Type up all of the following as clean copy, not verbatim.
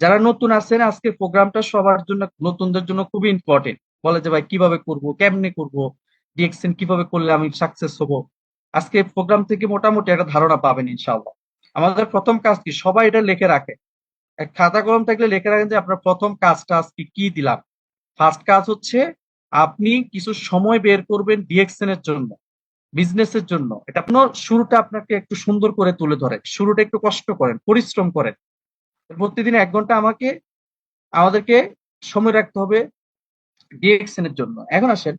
যারা নতুন আছেন আজকে প্রোগ্রামটা সবার জন্য, নতুনদের জন্য খুবই ইম্পর্টেন্ট। বলে যে ভাই কিভাবে করব, কেমনে করব, ডিএক্সএন কিভাবে করলে আমি সাকসেস হব। আজকে প্রোগ্রাম থেকে মোটামুটি একটা ধারণা পাবেন ইনশাআল্লাহ। আমাদের প্রথম কাজ কি, সবাই এটা লিখে রাখে। এক খাতা কলম থাকলে লিখে রাখেন যে আপনার প্রথম কাজটা আজকে কি দিলাম। ফার্স্ট কাজ হচ্ছে আপনি কিছু সময় বের করবেন ডিএক্সএন এর জন্য, বিজনেসের জন্য। এটা আপনার শুরুটা আপনাকে একটু সুন্দর করে তুলে ধরে, শুরুটা একটু কষ্ট করেন, পরিশ্রম করেন। প্রতিদিন 1 ঘন্টা আমাদেরকে সময় রাখতে হবে ডিএক্সএন এর জন্য। এখন আসেন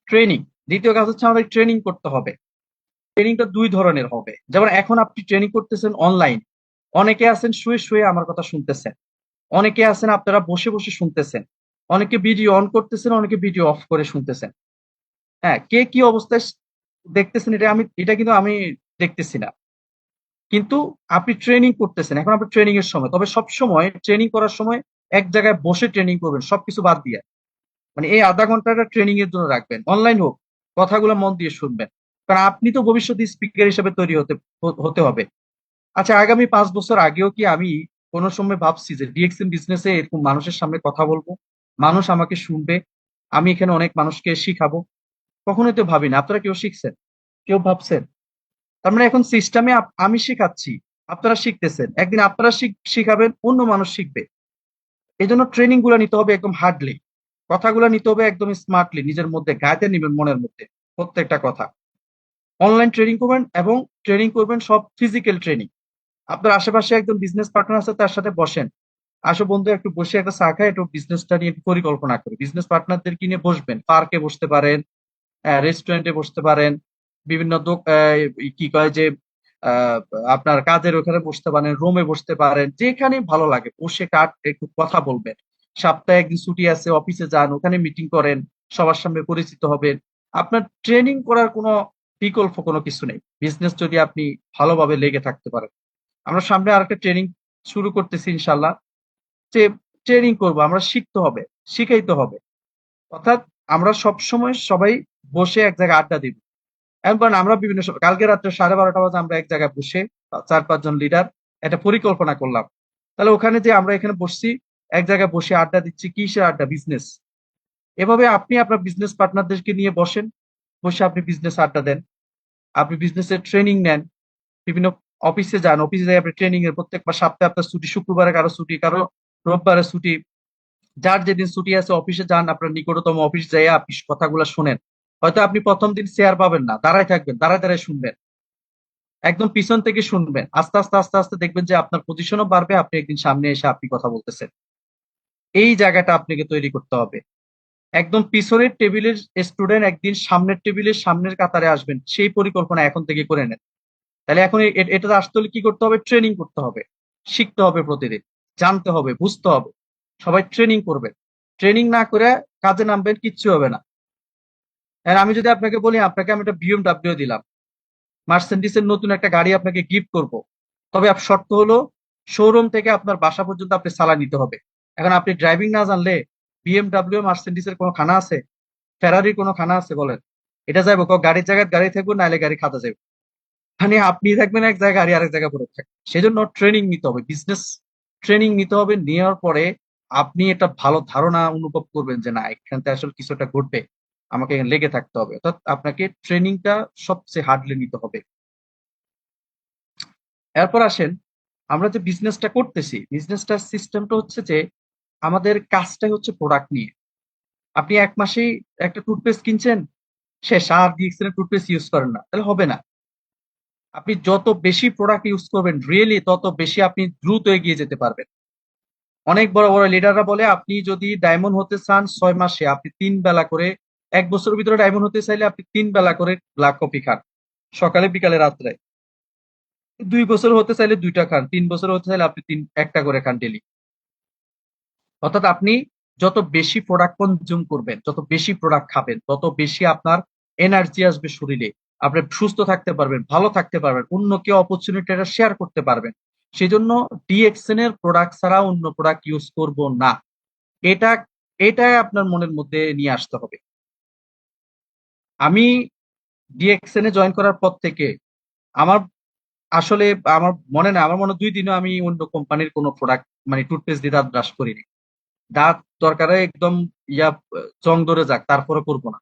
ট্রেনিং। দ্বিতীয় কাজ হচ্ছে আমাদের ট্রেনিং করতে হবে। ট্রেনিংটা দুই ধরনের হবে। যেমন এখন আপনি ট্রেনিং করতেছেন অনলাইন, অনেকে আছেন শুয়ে শুয়ে আমার কথা শুনতেছেন, অনেকে আছেন আপনারা বসে বসে শুনতেছেন, অনেকে ভিডিও অন করতেছেন, অনেকে ভিডিও অফ করে শুনতেছেন। হ্যাঁ, কে কি অবস্থায় দেখতেছেন এটা কিন্তু আমি দেখতেছি না। কিন্তু আপনি ট্রেনিং করতেছেন, এখন আপনার ট্রেনিং এর সময়। তবে সব সময় ট্রেনিং করার সময় এক জায়গায় বসে ট্রেনিং করবেন, সবকিছু বাদ দিয়ে। মানে এই আধা ঘন্টাটা ট্রেনিং এর জন্য রাখবেন, অনলাইন হোক, কথাগুলো মন দিয়ে শুনবেন। কারণ আপনি তো ভবিষ্যতে স্পিকার হিসেবে তৈরি হতে হবে। আচ্ছা, আগামী 5 বছর আগেও কি আমি কোনো সময় ভাবছি যে ডিএক্সএন বিজনেসে এরকম মানুষের সামনে কথা বলবো, মানুষ আমাকে শুনবে, আমি এখানে অনেক মানুষকে শিখাবো? কখনোই তো ভাবিনি। আপনারা কেউ শিখছেন? কেউ ভাবছেন? তার মানে এখন সিস্টেমে আমি শিখাচ্ছি, আপনারা শিখতেছেন, একদিন আপনারা শিখাবেন, অন্য মানুষ শিখবে। এই জন্য ট্রেনিং গুলো নিতে হবে একদম হার্ডলি, কথাগুলো নিতে হবে একদম স্মার্টলি, নিজের মধ্যে গাইতে নিবেন, মনের মধ্যে প্রত্যেকটা কথা। অনলাইন ট্রেনিং করবেন এবং ট্রেনিং করবেন সব ফিজিক্যাল ট্রেনিং। আপনার আশেপাশে একজন বিজনেস পার্টনার আছে, তার সাথে বসেন, আসো বন্ধু একটু বসে একটা চা খাই, একটু বিজনেসটা নিয়ে একটু পরিকল্পনা করি। বিজনেস পার্টনারদেরকে নিয়ে বসবেন, পার্কে বসতে পারেন, রেস্টুরেন্টে বসতে পারেন, বিভিন্ন কি কয় যে আহ, আপনার কাজের ওখানে বসতে পারেন, রুমে বসতে পারেন, যেখানে ভালো লাগে বসে একটু কথা বলবেন। সপ্তাহে একদিন ছুটি আছে, অফিসে যান, ওখানে মিটিং করেন, সবার সামনে পরিচিত হবেন। আপনার ট্রেনিং করার বিকল্প কোনো কিছু নেই, বিজনেস যদি আপনি ভালোভাবে লেগে থাকতে পারেন। আমরা সামনে আরেকটা ট্রেনিং শুরু করতেছি ইনশাল্লাহ, যে ট্রেনিং করব, আমরা শিখতে হবে, শিখাইতে হবে। অর্থাৎ আমরা সব সময় সবাই বসে এক জায়গায় আড্ডা দিব। এখন আমরা বিভিন্ন সময়, কালকে রাত্রে 12:30 বাজে আমরা এক জায়গায় বসে 4-5 জন লিডার একটা পরিকল্পনা করলাম। তাহলে ওখানে যে আমরা এখানে বসছি, এক জায়গায় বসে আড্ডা দিচ্ছি, কিসের আড্ডা? বিজনেস। এভাবে আপনি আপনার বিজনেস পার্টনারদেরকে নিয়ে বসেন, বসে আপনি বিজনেস আড্ডা দেন, আপনি বিজনেসের ট্রেনিং নেন। বিভিন্ন অফিসে যান, অফিসে যাই আপনি ট্রেনিং এর, প্রত্যেকবার সপ্তাহে আপনার ছুটি, শুক্রবারে কারো ছুটি, কারো রোববারে ছুটি, যার যেদিন ছুটি আছে অফিসে যান, আপনার নিকটতম অফিস যাই আপনি কথাগুলো শুনেন। হয়তো আপনি প্রথম দিন চেয়ার পাবেন না, দাঁড়ায় থাকবেন, দাঁড়ায় দাঁড়ায় শুনবেন, একদম পিছন থেকে শুনবেন। আস্তে আস্তে আস্তে আস্তে দেখবেন যে আপনার পজিশনও বাড়বে, আপনি একদিন সামনে এসে আপনি কথা বলতেছেন। এই জায়গাটা আপনাকে তৈরি করতে হবে। একদম পিছনের টেবিলের স্টুডেন্ট একদিন সামনের টেবিলের সামনের কাতারে আসবেন, সেই পরিকল্পনা এখন থেকে করে নেন। তাহলে এখন এটা আসতে হলে কি করতে হবে? ট্রেনিং করতে হবে, শিখতে হবে, প্রতিদিন জানতে হবে, বুঝতে হবে। সবাই ট্রেনিং করবেন, ট্রেনিং না করে কাজে নামবেন, কিচ্ছু হবে না। আর আমি যদি আপনাকে বলি, আপনাকে আমি একটা বিএমডাব্লিউ দিলাম, মার্সেন্ডিসের নতুন একটা গাড়ি আপনাকে গিফট করব, তবে শর্ত হলো শোরুম থেকে আপনার বাসা পর্যন্ত আপনি চালান নিতে হবে। এখন আপনি ড্রাইভিং না জানলে বিএমডাব্লিউ মার্সেন্ডিসের কোনো খানা আছে? ফেরারির কোনো খানা আছে বলেন? এটা যাইবো গাড়ির জায়গায় গাড়ি থাকবো, নাহলে গাড়ি খাতা যাবে। মানে আপনি থাকবেন এক জায়গায়, গাড়ি আরেক জায়গায় পড়ে থাকবে। সেজন্য ট্রেনিং নিতে হবে, বিজনেস ট্রেনিং নিতে হবে। নেওয়ার পরে আপনি একটা ভালো ধারণা অনুভব করবেন যে না, এখান থেকে আসলে কিছু একটা ঘটবে, আমাকে এখানে লেগে থাকতে হবে। অর্থাৎ আপনাকে ট্রেনিংটা সবচেয়ে হার্ডলি নিতে হবে। এরপর আসেন, আমরা যে বিজনেসটা করতেছি, বিজনেসটার সিস্টেমটা হচ্ছে যে আমাদের কাজটাই হচ্ছে প্রোডাক্ট নিয়ে। আপনি 1 মাসেই একটা টুথপেস্ট কিনছেন, শেষ, আর ডিএক্সএল টুথপেস্ট ইউজ করেন না, তাহলে হবে না। আপনি যত বেশি প্রোডাক্ট ইউজ করবেন রিয়েলি, তত বেশি আপনি দ্রুত এগিয়ে যেতে পারবেন। অনেক বড় বড় লিডাররা বলে আপনি যদি ডায়মন্ড হতে চান 6 মাসে, আপনি 3 বেলা করে, 1 বছরের ভিতরে ডায়মন্ড হতে চাইলে আপনি 3 বেলা করে ব্ল্যাক কফি খান, সকালে বিকালে রাত্রে। 2 বছর হতে চাইলে 2টা খান, 3 বছর হতে চাইলে আপনি একটা করে খান ডেলি। অর্থাৎ আপনি যত বেশি প্রোডাক্ট কনজিউম করবেন, যত বেশি প্রোডাক্ট খাবেন, তত বেশি আপনার এনার্জি আসবে শরীরে, আপনি সুস্থ থাকতে পারবেন, ভালো থাকতে পারবেন, অন্যকে অপরচুনিটিটা শেয়ার করতে পারবেন। সেই জন্য ডিএক্সএন এর প্রোডাক্ট ছাড়া অন্য প্রোডাক্ট ইউজ করব না। এটা এটাই আপনার মনের মধ্যে নিয়ে আসতে হবে। আমি ডিএক্সএন এ জয়েন করার পর থেকে আমার আসলে আমার মনে হয় 2 দিনও আমি অন্য কোম্পানির কোনো প্রোডাক্ট মানে টুথপেস্ট দিয়ে দাঁত ব্রাশ করিনি। দাঁত দরকারে একদম ইয়া জং ধরে যাক, তারপরে করবো না।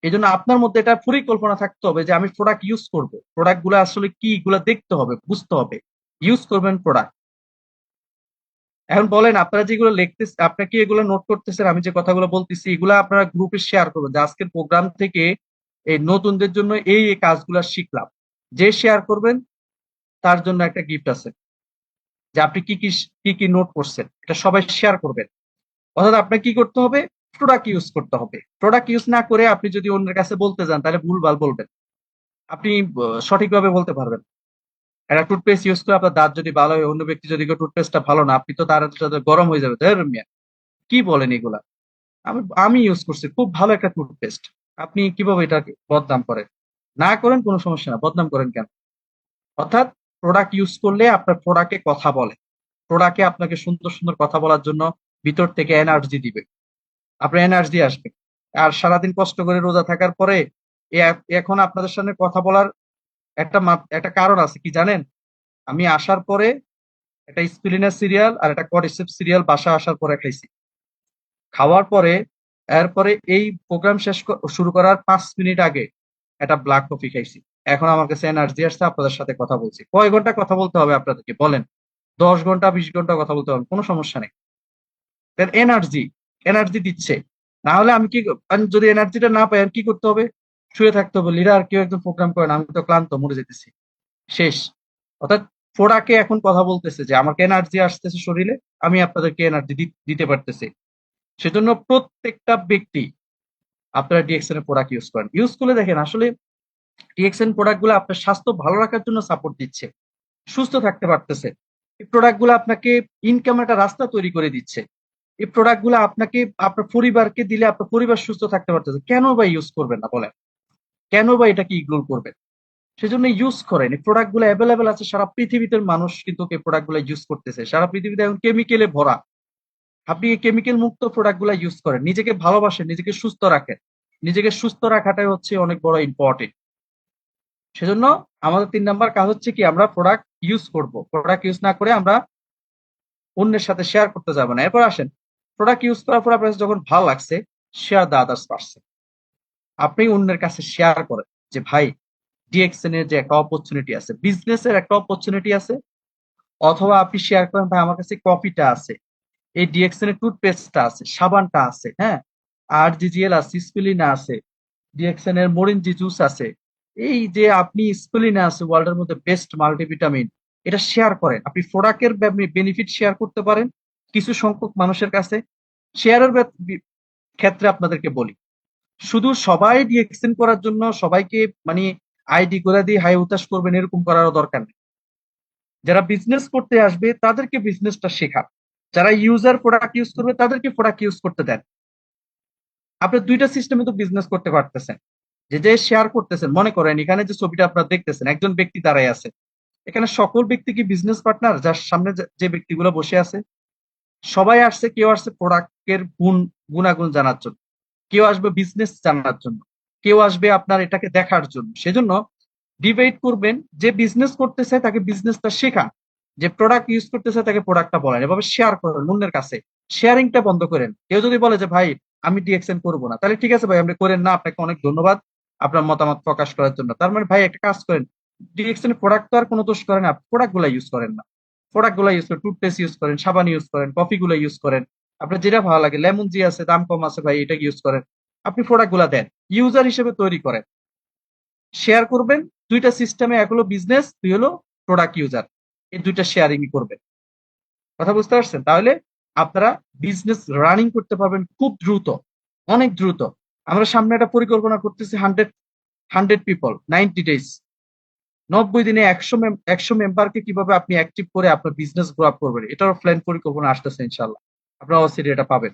এই জন্য আপনার মধ্যে এটা পরিকল্পনা থাকতে হবে যে আমি প্রোডাক্ট ইউজ করব, প্রোডাক্ট গুলো আসলে কি এগুলা দেখতে হবে, বুঝতে হবে, ইউজ করবেন প্রোডাক্ট। এখন বলেন আপনারা যেগুলো লিখতেছেন, আপনারা কি এগুলো নোট করতেছেন? আমি যে কথাগুলো বলতেছি এগুলো আপনারা গ্রুপে শেয়ার করবেন যে আজকের প্রোগ্রাম থেকে এই নতুনদের জন্য এই এই কাজগুলো শিখলাম। যে শেয়ার করবেন তার জন্য একটা গিফট আছে, যে আপনি কি কি কি কি নোট করছেন এটা সবাই শেয়ার করবেন। অর্থাৎ আপনাকে কি করতে হবে? প্রোডাক্ট ইউজ করতে হবে। প্রোডাক্ট ইউজ না করে আপনি যদি অন্যের কাছে বলতে যান তাহলে ভুলভাল বলবেন, আপনি সঠিকভাবে বলতে পারবেন। একটা টুথপেস্ট ইউজ করে আপনার দাঁত যদি ভালো হয়, অন্য ব্যক্তি যদি টুথপেস্টটা ভালো না, আপনি তো তার সাথে গরম হয়ে যাবে, ধর মিয়া কি বলেন এগুলা। আমি আমি ইউজ করছি, খুব ভালো একটা টুথপেস্ট, আপনি কিভাবে এটা বদনাম করেন? না করেন কোনো সমস্যা না, বদনাম করেন কেন? অর্থাৎ প্রোডাক্ট ইউজ করলে আপনার প্রোডাক্টে কথা বলে, প্রোডাক্টে আপনাকে সুন্দর সুন্দর কথা বলার জন্য ভিতর থেকে এনার্জি দিবে, আপনার এনার্জি আসবে। আর সারাদিন কষ্ট করে রোজা থাকার পরে এখন আপনাদের সামনে কথা বলার একটা কারণ আছে কি জানেন? আমি আসার পরে একটা স্পিরিনা সিরিয়াল আর একটা করিসেপ সিরিয়াল বাসা আসার পরে খাইছি। খাওয়ার পরে এরপরে এই প্রোগ্রাম শুরু করার 5 মিনিট আগে একটা ব্ল্যাক কফি খাইছি। এখন আমার কাছে এনার্জি আসছে, আপনাদের সাথে কথা বলছি। কয় ঘন্টা কথা বলতে হবে আপনাদেরকে বলেন? 10 ঘন্টা 20 ঘন্টা কথা বলতে হবে, কোনো সমস্যা নেই। এনার্জি, এনার্জি দিচ্ছে। না হলে আমি যদি এনার্জিটা না পাই আর কি করতে হবে? শুয়ে থাকতে হবে। লিডার কেউ একজন প্রোগ্রাম করেন, আমি তো ক্লান্ত মরে যেতেছি, শেষ। অর্থাৎ ফোড়াকে এখন কথা বলতেছে যে আমাকে এনার্জি আসতেছে শরীরে, আমি আপনাদেরকে এনার্জি দিতে পারতেছি। সেজন্য প্রত্যেকটা ব্যক্তি আপনারা ডিএক্সএন এর প্রোডাক্ট ইউজ করেন। ইউজ করলে দেখেন আসলে ডিএক্সএন প্রোডাক্ট গুলো আপনার স্বাস্থ্য ভালো রাখার জন্য সাপোর্ট দিচ্ছে, সুস্থ থাকতে পারতেছে। এই প্রোডাক্ট গুলো আপনাকে ইনকামের একটা রাস্তা তৈরি করে দিচ্ছে। এই প্রোডাক্ট গুলো আপনাকে আপনার পরিবারকে দিলে আপনার পরিবার সুস্থ থাকতে পারতেছে, কেন বা ইউজ করবেন না বলেন? কেন বা এটাকে ইগনোর করবেন? সেজন্য ইউজ করেন। এই প্রোডাক্ট গুলো অ্যাভেলেবেল আছে সারা পৃথিবীতে, মানুষ কিন্তু এই প্রোডাক্ট গুলো ইউজ করতেছে। সারা পৃথিবীতে এখন কেমিক্যালে ভরা। আপনি এই কেমিক্যাল মুক্ত প্রোডাক্ট গুলা ইউজ করেন, নিজেকে ভালোবাসেন, নিজেকে সুস্থ রাখেন। নিজেকে সুস্থ রাখাটাই হচ্ছে অনেক বড় ইম্পর্টেন্ট। সেজন্য আমাদের 3 নাম্বার কাজ হচ্ছে কি, আমরা প্রোডাক্ট ইউজ করব। প্রোডাক্ট ইউজ না করে আমরা অন্যের সাথে শেয়ার করতে যাবো না। এরপর আসেন, প্রোডাক্ট ইউজ করার পর আপনার কাছে যখন ভালো লাগছে, শেয়ার দ্য আদার্স পারসন। আপনি অন্যের কাছে শেয়ার করেন যে ভাই ডিএক্সএন এর যে একটা অপরচুনিটি আছে, বিজনেসের একটা অপরচুনিটি আছে। অথবা আপনি শেয়ার করেন ভাই আমার কাছে কফিটা আছে, এই ডিএক্সএন এর টুথপেস্টটা আছে, সাবানটা আছে, হ্যাঁ, আর জিজিএল আছে, স্পিলিনা আছে, ডিএক্সএন এর মরিনজি জুস আছে। এই যে আপনি স্পিলিনা আছে ওয়ার্ল্ডের মধ্যে বেস্ট মাল্টিভিটামিন, এটা শেয়ার করেন। আপনি প্রোডাক্টের বেনিফিট শেয়ার করতে পারেন কিছু সংখ্যক মানুষের কাছে। শেয়ারের ক্ষেত্রে আপনাদেরকে বলি, শুধু সবাই ডিএক্সএন করার জন্য সবাইকে মানে আইডি করে দিয়ে হাই উতাস করবেন এরকম করারও দরকার নেই। যারা বিজনেস করতে আসবে তাদেরকে বিজনেসটা শেখান, যারা ইউজার প্রোডাক্ট ইউজ করবে তাদেরকে প্রোডাক্ট ইউজ করতে দেন। আপনি দুইটা সিস্টেমে তো বিজনেস করতে পারতেছেন। যে যে শেয়ার করতেছেন, মনে করেন এখানে যে ছবিটা আপনারা দেখতেছেন একজন ব্যক্তি দাঁড়ায় আছে, এখানে সকল ব্যক্তি কি বিজনেস পার্টনার? যার সামনে যে ব্যক্তিগুলো বসে আছে সবাই আসছে, কেউ আসছে প্রোডাক্টের গুণাগুণ জানার জন্য, কেউ আসবে বিজনেস জানার জন্য, কেউ আসবে আপনার এটাকে দেখার জন্য। সেজন্য ডিবেট করবেন, যে বিজনেস করতেছে তাকে বিজনেসটা শেখান, যে প্রোডাক্ট ইউজ করতেছে তাকে প্রোডাক্টটা বলেন, এভাবে শেয়ার করেন অন্যের কাছে। শেয়ারিংটা বন্ধ করেন। কেউ যদি বলে যে ভাই আমি ডিএক্সএন করবো না, তাহলে ঠিক আছে ভাই, আপনি করেন না, আপনাকে অনেক ধন্যবাদ আপনার মতামত প্রকাশ করার জন্য। তার মানে ভাই একটা কাজ করেন, ডিএক্সএন প্রোডাক্ট তো আর কোনো দোষ করেন না, প্রোডাক্ট গুলা ইউজ করেন না। প্রোডাক্ট গুলা ইউজ করেন, টুথপেস্ট ইউজ করেন, সাবান ইউজ করেন, কফি গুলা ইউজ করেন, আপনার যেটা ভালো লাগে, লেমন জি আছে দাম কম আছে ভাই এটা ইউজ করেন। আপনি প্রোডাক্ট গুলা দেন, ইউজার হিসেবে তৈরি করেন, শেয়ার করবেন। দুইটা সিস্টেমে, এক হলো বিজনেস, দুই হলো প্রোডাক্ট ইউজার, এই দুইটা শেয়ারিং করবেন। কথা বুঝতে পারছেন? তাহলে আপনারা বিজনেস রানিং করতে পারবেন খুব দ্রুত, অনেক দ্রুত। আমরা সামনে একটা পরিকল্পনা করতেছি, 100 পিপল 90 ডেজ, 90 দিনে 100 মেম্বারকে কিভাবে আপনি অ্যাক্টিভ করে আপনার বিজনেস গ্রো আপ করবেন, এটারও প্ল্যান পরিকল্পনা আসতেছে ইনশাল্লাহ। আপনারা অবশ্যই এটা পাবেন।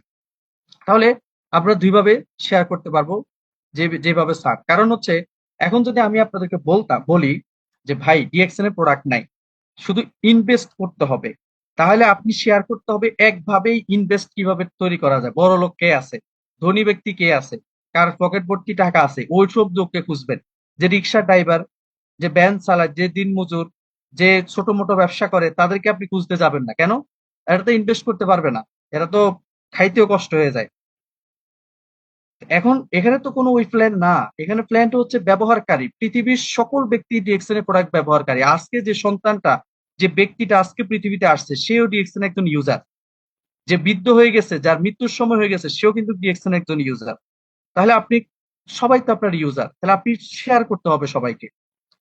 তাহলে আমরা দুইভাবে শেয়ার করতে পারবো, যেভাবে চান। কারণ হচ্ছে এখন যদি আমি আপনাদেরকে বলি যে ভাই ডিএক্সএন এর প্রোডাক্ট নাই, শুধু ইনভেস্ট করতে হবে, তাহলে আপনি শেয়ার করতে হবে একভাবেই ইনভেস্ট কিভাবে তৈরি করা যায়। বড় লোক কে আছে, ধনী ব্যক্তি কে আছে, কার পকেট ভর্তি টাকা আছে, ওই সব লোককে খুঁজবেন। যে রিক্সা ড্রাইভার, যে ভ্যান চালায়, যে দিনমজুর, যে ছোট মোটো ব্যবসা করে তাদেরকে আপনি খুঁজতে যাবেন না কেন? এরা তো ইনভেস্ট করতে পারবে না, এরা তো খাইতেও কষ্ট হয়ে যায়। এখন এখানে তো কোনো ওই প্ল্যান না, এখানে প্ল্যানটা হচ্ছে ব্যবহারকারী, পৃথিবীর সকল ব্যক্তি ডিএক্সএন এর প্রোডাক্ট ব্যবহারকারী। আজকে যে সন্তানটা, যে ব্যক্তিটা আজকে পৃথিবীতে আসছে, সেও ডিএক্সএন একজন ইউজার। যে বৃদ্ধ হয়ে গেছে, যার মৃত্যুর সময় হয়ে গেছে, সেও কিন্তু ডিএক্সএন একজন ইউজার। তাহলে আপনি, সবাই তো আপনার ইউজার, তাহলে আপনি শেয়ার করতে হবে সবাইকে,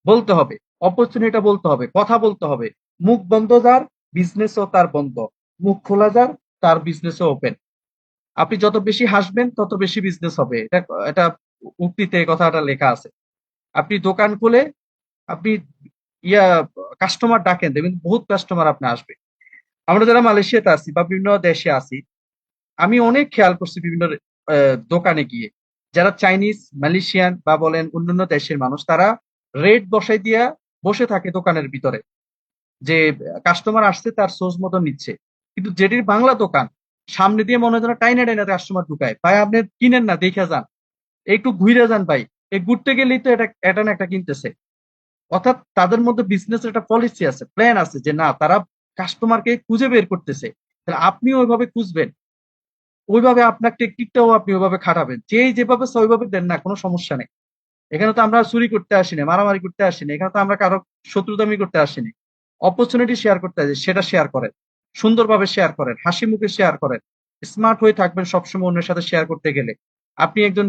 বলতে হবে, অপরচুনিটিটা বলতে হবে, কথা বলতে হবে। মুখ বন্ধ যার, বিজনেসও তার বন্ধ। মুখ খোলা যার, তার বিজনেসও ওপেন। আপনি যত বেশি হাসবেন তত বেশি বিজনেস হবে, এটা এটা উক্তিতে এই কথাটা লেখা আছে। আপনি দোকান খুলে আপনি ইয়া কাস্টমার ডাকেন, দেখবেন বহুত কাস্টমার আপনি আসবে। আমরা যারা মালয়েশিয়াতে আছি বা বিভিন্ন দেশে আছি, আমি অনেক খেয়াল করছি বিভিন্ন দোকানে গিয়ে, যারা চাইনিজ, মালয়েশিয়ান বা বলেন অন্যান্য দেশের মানুষ, তারা রেট বসাই দিয়া বসে থাকে দোকানের ভিতরে, যে কাস্টমার আসছে তার সোর্স মতো নিচ্ছে। কিন্তু যেটির বাংলা দোকান, সামনে দিয়ে মনে হয় যেন টাইনা টাইনা কাস্টমার ঢুকায়, ভাই আপনি কিনেন না, দেখে যান, একটু ঘুরে যান ভাই, এই ঘুরতে গেলেই তো এটা এটা না একটা কিনতেছে। অর্থাৎ তাদের মধ্যে বিজনেস একটা পলিসি আছে, প্ল্যান আছে, যে না তারা কাস্টমারকে খুঁজে বের করতেছে, তাহলে আপনিও ওইভাবে খুঁজবেন, ওইভাবে আপনার টেকনিকটাও আপনি ওইভাবে খাটাবেন, যেই যেভাবে চায় ওইভাবে দেন না, কোনো সমস্যা নেই। এখানে তো আমরা চুরি করতে আসিনি, মারামারি করতে আসিনি, এখানে তো আমরা কারো শত্রুতামি করতে আসিনি। অপরচুনিটি শেয়ার করতে আসি, সেটা শেয়ার করেন, সুন্দরভাবে শেয়ার করেন, হাসি মুখে শেয়ার করেন, স্মার্ট হয়ে থাকবেন সবসময় অন্যের সাথে শেয়ার করতে গেলে। আপনি একজন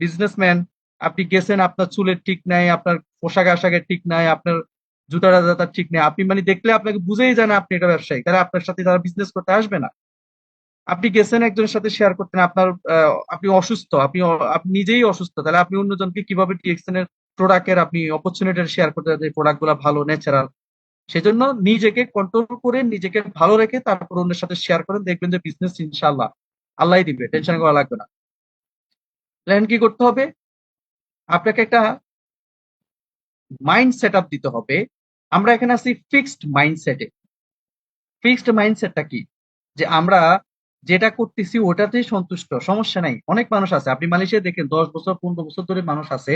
বিজনেসম্যান, আপনি গেছেন, আপনার চুলের ঠিক নাই, আপনার পোশাক আশাকের ঠিক নাই, আপনার জুতা জাতার ঠিক নেই, আপনি মানে দেখলে আপনাকে বুঝেই যায় না আপনি এটা ব্যবসায়ী, তাহলে আপনার সাথে তারা বিজনেস করতে আসবে না। আপনি গেছেন একজনের সাথে শেয়ার করতেন, আপনার আপনি অসুস্থ, আপনি নিজেই অসুস্থ, তাহলে আপনি অন্যজনকে কিভাবে টিএক্সএন এর প্রোডাক্টের আপনি অপরচুনিটি শেয়ার করতে, যে প্রোডাক্ট গুলা ভালো, ন্যাচারাল। সেজন্য নিজেকে কন্ট্রোল করে, নিজেকে ভালো রেখে তারপর অন্যের সাথে শেয়ার করেন, দেখবেন যে বিজনেস ইনশাআল্লাহ আল্লাহই দিবে, টেনশন করা লাগবে না। প্ল্যান কি করতে হবে? আপনাকে একটা মাইন্ড সেট আপ দিতে হবে। আমরা এখানে আছি ফিক্সড মাইন্ডসেটে। ফিক্সড মাইন্ডসেটটা কি? যে আমরা যেটা করতেছি ওটাতেই সন্তুষ্ট, সমস্যা নাই। অনেক মানুষ আছে, আপনি মালয়েশিয়া দেখেন, 10 বছর 15 বছর ধরে মানুষ আছে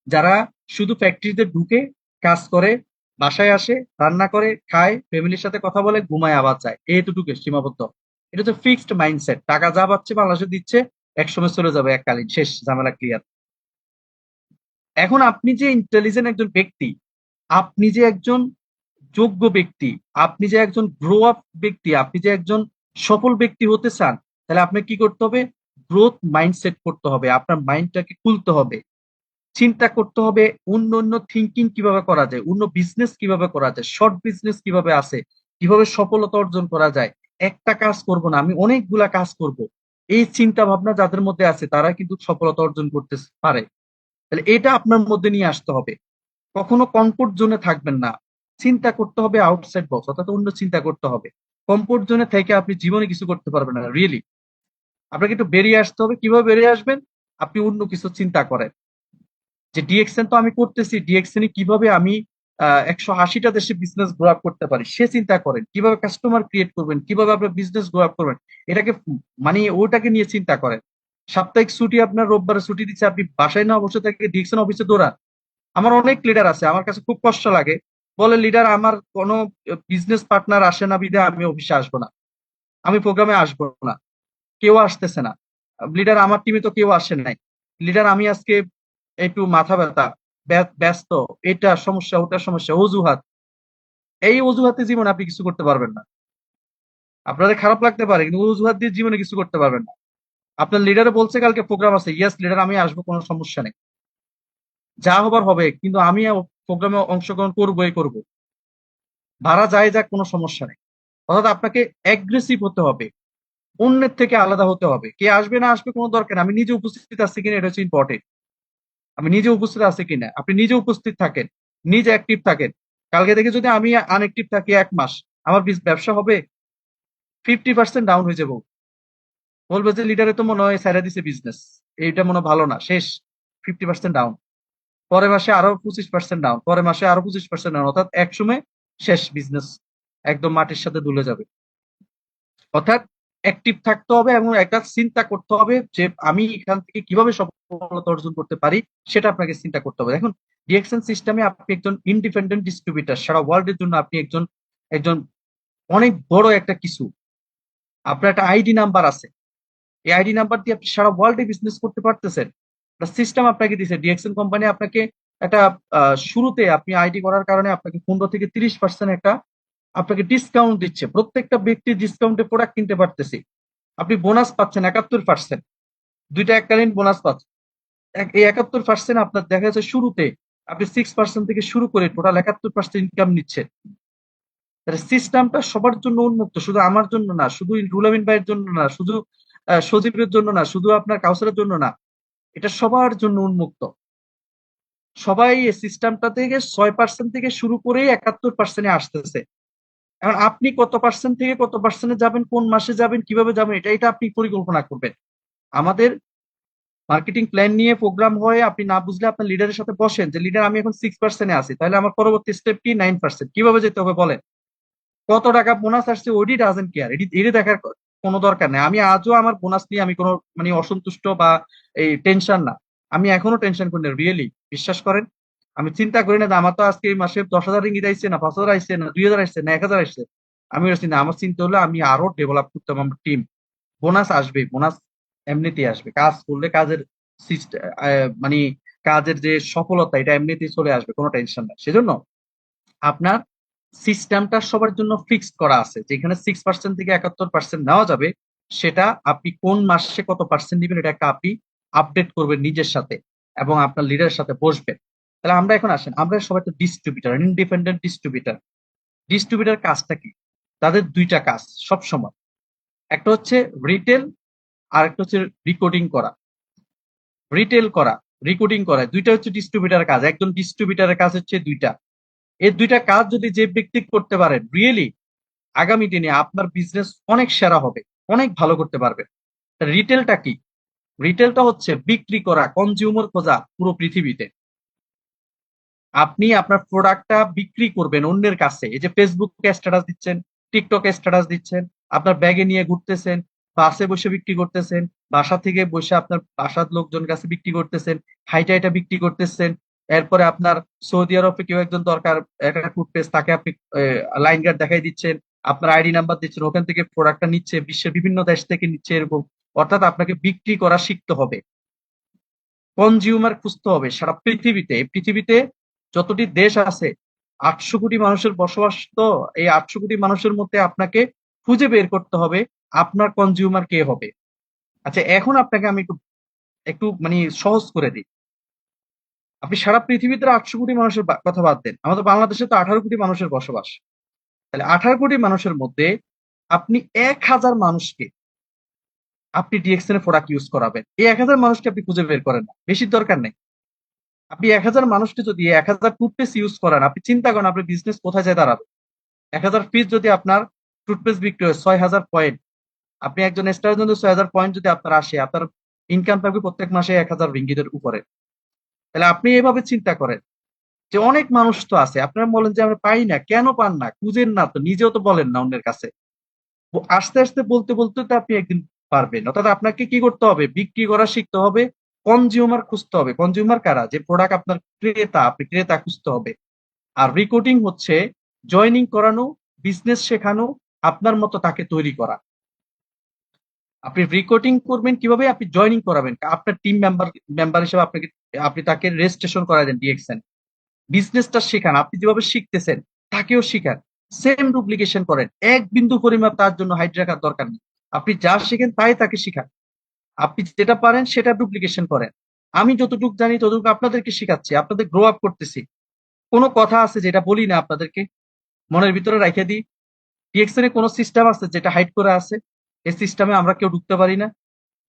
যারা শুধু ফ্যাক্টরিতে ঢুকে কাজ করে, বাসায় আসে, রান্না করে, খায়, ফ্যামিলির সাথে কথা বলে, ঘুমায়, আবার যায়, এইটুকুকে সীমাবদ্ধ। এটা হচ্ছে ফিক্সড মাইন্ডসেট। টাকা যা পাচ্ছে বাংলাদেশে দিচ্ছে, একসময় চলে যাবে, এককালীন শেষ, ঝামেলা ক্লিয়ার। এখন আপনি যে ইন্টেলিজেন্ট একজন ব্যক্তি, আপনি যে একজন যোগ্য ব্যক্তি, আপনি যে একজন গ্রো আপ ব্যক্তি, আপনি যে একজন সফল ব্যক্তি হতে চান, তাহলে আপনাকে কি করতে হবে? গ্রোথ মাইন্ডসেট করতে হবে, আপনার মাইন্ডটাকে খুলতে হবে, চিন্তা করতে হবে অন্য অন্য থিঙ্কিং কিভাবে করা যায়, অন্য বিজনেস কিভাবে করা যায়, শর্ট বিজনেস কিভাবে আছে, কিভাবে সফলতা অর্জন করা যায়। একটা কাজ করব না, আমি অনেকগুলা কাজ করব, এই চিন্তা ভাবনা যাদের মধ্যে আছে তারা কিন্তু সফলতা অর্জন করতে পারে। তাহলে এটা আপনার মধ্যে নিয়ে আসতে হবে। কখনো কমফোর্ট জোনে থাকবেন না, চিন্তা করতে হবে আউটসাইড বক্স, অর্থাৎ অন্য চিন্তা করতে হবে। কমফোর্ট জোনে থেকে আপনি জীবনে কিছু করতে পারবেন না রিয়েলি। আপনাকে একটু বেরিয়ে আসতে হবে। কিভাবে বেরিয়ে আসবেন? আপনি অন্য কিছু চিন্তা করেন, যে ডিএক্সএন তো আমি করতেছি, ডিএক্সএন কিভাবে আমি 180টা দেশে বিজনেস গ্রো আপ করতে পারি সে চিন্তা করেন, কিভাবে কাস্টমার ক্রিয়েট করবেন, কিভাবে আপনার বিজনেস গ্রো আপ করবেন, এটাকে মানে ওটাকে নিয়ে চিন্তা করেন। সাপ্তাহিক ছুটি আপনার রোববারে ছুটি দিচ্ছে, আপনি বাসায় না বসে থেকে ডিএক্সএন অফিসে দৌড়ান। আমার অনেক লিডার আছে, আমার কাছে খুব কষ্ট লাগে, বলে লিডার আমার কোনো বিজনেস পার্টনার আসে না বিধে আমি অফিসে আসবো না, আমি প্রোগ্রামে আসবো না, কেউ আসতেছে না, লিডার আমার টিমে তো কেউ আসে নাই, লিডার আমি আজকে একটু মাথা ব্যথা, ব্যস্ত, এটা সমস্যা, ওটা সমস্যা, অজুহাত। এই অজুহাতে জীবনে আপনি কিছু করতে পারবেন না। আপনাদের খারাপ লাগতে পারে, কিন্তু অজুহাত দিয়ে জীবনে কিছু করতে পারবেন না। আপনার লিডারে বলছে কালকে প্রোগ্রাম আছে, ইয়েস লিডার আমি আসবো, কোনো সমস্যা নেই, যা হবার হবে, কিন্তু আমি প্রোগ্রামে অংশগ্রহণ করবোই করবো, ভাড়া যায় যাক, কোনো সমস্যা নেই। অর্থাৎ আপনাকে অ্যাগ্রেসিভ হতে হবে, অন্যের থেকে আলাদা হতে হবে। কে আসবে না আসবে কোনো দরকার নেই, আমি নিজে উপস্থিত আছি কিনা এটা হচ্ছে ইম্পর্টেন্ট। আমি নিজে উপস্থিত আছি কিনা, আপনি নিজে উপস্থিত থাকেন, নিজে অ্যাক্টিভ থাকেন। কালকে থেকে যদি আমি আনএক্টিভ থাকি 1 মাস, আমার ব্যবসা হবে 50% ডাউন হয়ে যাবো। বলবে যে লিডারে তো মনে হয় সাইরা দিছে বিজনেস, এইটা মনে হয় ভালো না, শেষ, 50% ডাউন। পরের মাসে আরো 25% ডাউন, পরের মাসে আরো 25% ডাউন, অর্থাৎ একসময় শেষ বিজনেস, একদম মাটির সাথে দুলে যাবে। অর্থাৎ অ্যাক্টিভ থাকতে হবে এবং একটা চিন্তা করতে হবে যে আমি এখান থেকে কিভাবে সফলতা অর্জন করতে পারি, সেটা আপনাকে চিন্তা করতে হবে। দেখুন, ডিএক্সএন সিস্টেমে আপনি একজন ইন্ডিপেন্ডেন্ট ডিস্ট্রিবিউটার, সারা ওয়ার্ল্ডের জন্য আপনি একজন একজন অনেক বড় একটা কিছু। আপনার একটা আইডি নাম্বার আছে, এই আইডি নাম্বার দিয়ে আপনি সারা ওয়ার্ল্ডে বিজনেস করতে পারতেছেন। সিস্টেম আপনাকে দিয়েছে ডিএক্সএন কোম্পানি আপনাকে একটা শুরুতে আপনি আইডি করার কারণে আপনাকে 15 থেকে 30% একটা আপনাকে ডিসকাউন্ট দিচ্ছে। প্রত্যেকটা ব্যক্তি ডিসকাউন্টে প্রোডাক্ট কিনতে পারতেছে। আপনি বোনাস পাচ্ছেন 71%, দুইটা এককালীন বোনাস পাচ্ছেন। এই 71% আপনার দেখা যাচ্ছে শুরুতে আপনি 6% থেকে শুরু করে টোটাল 71% ইনকাম নিচ্ছেন। সিস্টেমটা সবার জন্য উন্মুক্ত, শুধু আমার জন্য না, শুধু রুল আমিন ভাইয়ের জন্য না, শুধু সজীবের জন্য না, শুধু আপনার কাউসারের জন্য না, এটা সবার জন্য উন্মুক্ত। সবাই এই সিস্টেমটা থেকে 6% থেকে শুরু করে 71% আসতেছে। এখন আপনি কত পার্সেন্ট থেকে কত পার্সেন্টে যাবেন, কোন মাসে যাবেন, কিভাবে যাবেন, এটা আপনি পরিকল্পনা করবেন। আমাদের মার্কেটিং প্ল্যান নিয়ে প্রোগ্রাম হয়, আপনি না বুঝলে আপনার লিডারের সাথে বসেন যে লিডার আমি এখন 6%-এ আছি, তাহলে আমার পরবর্তী স্টেপ কি 9%, কিভাবে যেতে হবে বলেন। কত টাকা বোনাস আসছে ওইটি ডাজেন্ট কেয়ার, এটি দেখার কোনো দরকার নেই। আমি আজও আমার বোনাস নিয়ে আমি কোনো মানে অসন্তুষ্ট বা এই টেনশন না, আমি এখনো টেনশন করি না, রিয়েলি বিশ্বাস করেন। আমি চিন্তা করি না যে আমার তো আজকে এই মাসে 10,000 রিঙ্গিত আইছে না 5,000 আইছে না 2,000 আইছে না 1,000 আইছে। আমি ওটা চিন্তা, আমার চিন্তা হলো আমি আরো ডেভেলপ করতাম আমার টিম। বোনাস আসবে, বোনাস এমনিতেই আসবে, কাজ করলে কাজের মানে কাজের যে সফলতা এটা এমনিতেই চলে আসবে, কোনো টেনশন নাই। সেজন্য আপনার সিস্টেমটা সবার জন্য ফিক্সড করা আছে, যেখানে 6% থেকে 71% নেওয়া যাবে। সেটা আপনি কোন মাসে কত পার্সেন্ট দিবেন এটা একটা আপনি আপডেট করবেন নিজের সাথে এবং আপনার লিডারের সাথে বসবেন। তাহলে আমরা এখন আসেন, আমরা সবাই তো ডিস্ট্রিবিউটার, ইন্ডিপেন্ডেন্ট ডিস্ট্রিবিউটার। ডিস্ট্রিবিউটার কাজটা কি? তাদের দুইটা কাজ সব সময়, একটা হচ্ছে রিটেল আর একটা হচ্ছে রিকোডিং করা। রিটেল করা, রিকোডিং করা, দুইটা হচ্ছে ডিস্ট্রিবিউটারের কাজ। একজন ডিস্ট্রিবিউটারের কাজ হচ্ছে দুইটা। এই দুইটা কাজ যদি যে ব্যক্তি করতে পারেন, রিয়েলি আগামী দিনে আপনার বিজনেস অনেক সেরা হবে, অনেক ভালো করতে পারবেন। রিটেলটা কি? রিটেলটা হচ্ছে বিক্রি করা, কনজিউমার খোঁজা পুরো পৃথিবীতে। আপনি আপনার প্রোডাক্টটা বিক্রি করবেন অন্যের কাছে। এই যে ফেসবুকে স্ট্যাটাস দিচ্ছেন, টিকটকে স্ট্যাটাস দিচ্ছেন, আপনার ব্যাগে নিয়ে ঘুরতেছেন, বাসে বসে বিক্রি করতেছেন, বাসা থেকে বসে আপনার বাসার লোকজন কাছে বিক্রি করতেছেন, হাইটা হাইটা বিক্রি করতেছেন। এরপরে আপনার সৌদি আরবে কেউ একজন দরকার একটা টুথপেস্ট, তাকে আপনি লাইন গার্ড দেখাই দিচ্ছেন, আপনার আইডি নাম্বার দিচ্ছেন, ওখান থেকে প্রোডাক্টটা নিচ্ছে, বিশ্বের বিভিন্ন দেশ থেকে নিচ্ছে, এরকম। অর্থাৎ আপনাকে বিক্রি করা শিখতে হবে, কনজিউমার খুঁজতে হবে সারা পৃথিবীতে। এই পৃথিবীতে যতটি দেশ আছে, 800 কোটি মানুষের বসবাস, তো এই 800 কোটি মানুষের মধ্যে আপনাকে খুঁজে বের করতে হবে আপনার কনজিউমার কে হবে। আচ্ছা, এখন আপনাকে আমি একটু একটু মানে সহজ করে দিই। আপনি সারা পৃথিবীতে 800 কোটি মানুষের কথা বাদ দেন, আমাদের বাংলাদেশে তো 18 কোটি মানুষের বসবাস। তাহলে 18 কোটি মানুষের মধ্যে আপনি 1,000 মানুষকে আপনি ডিএক্সএন এর প্রোডাক্ট ইউজ করাবেন। এই 1,000 মানুষকে আপনি খুঁজে বের করেন না, বেশি দরকার নেই। আপনি 1,000 মানুষকে যদি 1,000 টুথপেস্ট ইউজ করেন, আপনি চিন্তা করেন আপনার বিজনেস কোথায় যায় দাঁড়াবে। 1,000 পিস যদি আপনার টুথপেস্ট বিক্রি হয়, 6,000 পয়েন্ট, আপনি একজন স্টারের জন্য 6,000 পয়েন্ট যদি আপনার আসে, আপনার ইনকাম থাকবে প্রত্যেক মাসে 1,000 রিঙ্গিতের উপরে। তাহলে আপনি এভাবে চিন্তা করেন যে অনেক মানুষ তো আছে, আপনারা বলেন যে আমরা পাই না, কেন পান না? খুঁজেন না তো, নিজেও তো বলেন না অন্যের কাছে। আস্তে আস্তে বলতে বলতে তো আপনি একদিন পারবেন। অর্থাৎ আপনাকে কি করতে হবে? বিক্রি করা শিখতে হবে, কনজিউমার খুঁজতে হবে। কনজিউমার কারা? যে প্রোডাক্ট আপনার ক্রেতা, আপনি ক্রেতা খুঁজতে হবে। আর রিক্রুটিং হচ্ছে জয়নিং করানো, বিজনেস শেখানো, আপনার মতো তাকে তৈরি করা। আপনি রিক্রুটিং করবেন কিভাবে? আপনি জয়নিং করাবেন, আপনার টিম মেম্বার মেম্বার হিসেবে আপনাকে, আপনি তাকে রেজিস্ট্রেশন করাই দেন ডিএক্সএন। বিজনেসটা শেখান, আপনি যেভাবে শিখতেছেন তাকেও শিখান। সেম ডুপ্লিকেশন করেন, এক বিন্দু পরিমাপ তার জন্য হাইড রাখার দরকার নেই। আপনি যা শিখেন তাই তাকে শিখান। আপনি যেটা পারেন সেটা ডুপ্লিকেশন করেন। আমি যতটুকু জানি ততটুকু আপনাদেরকে শিখাচ্ছি, আপনাদের গ্রো আপ করতেছি। কোনো কথা আছে যেটা বলি না আপনাদেরকে, মনের ভিতরে রাখে দিই। ডিএক্সএন এ কোনো সিস্টেম আছে যেটা হাইড করে আছে? এই সিস্টেমে আমরা কেউ ঢুকতে পারি না,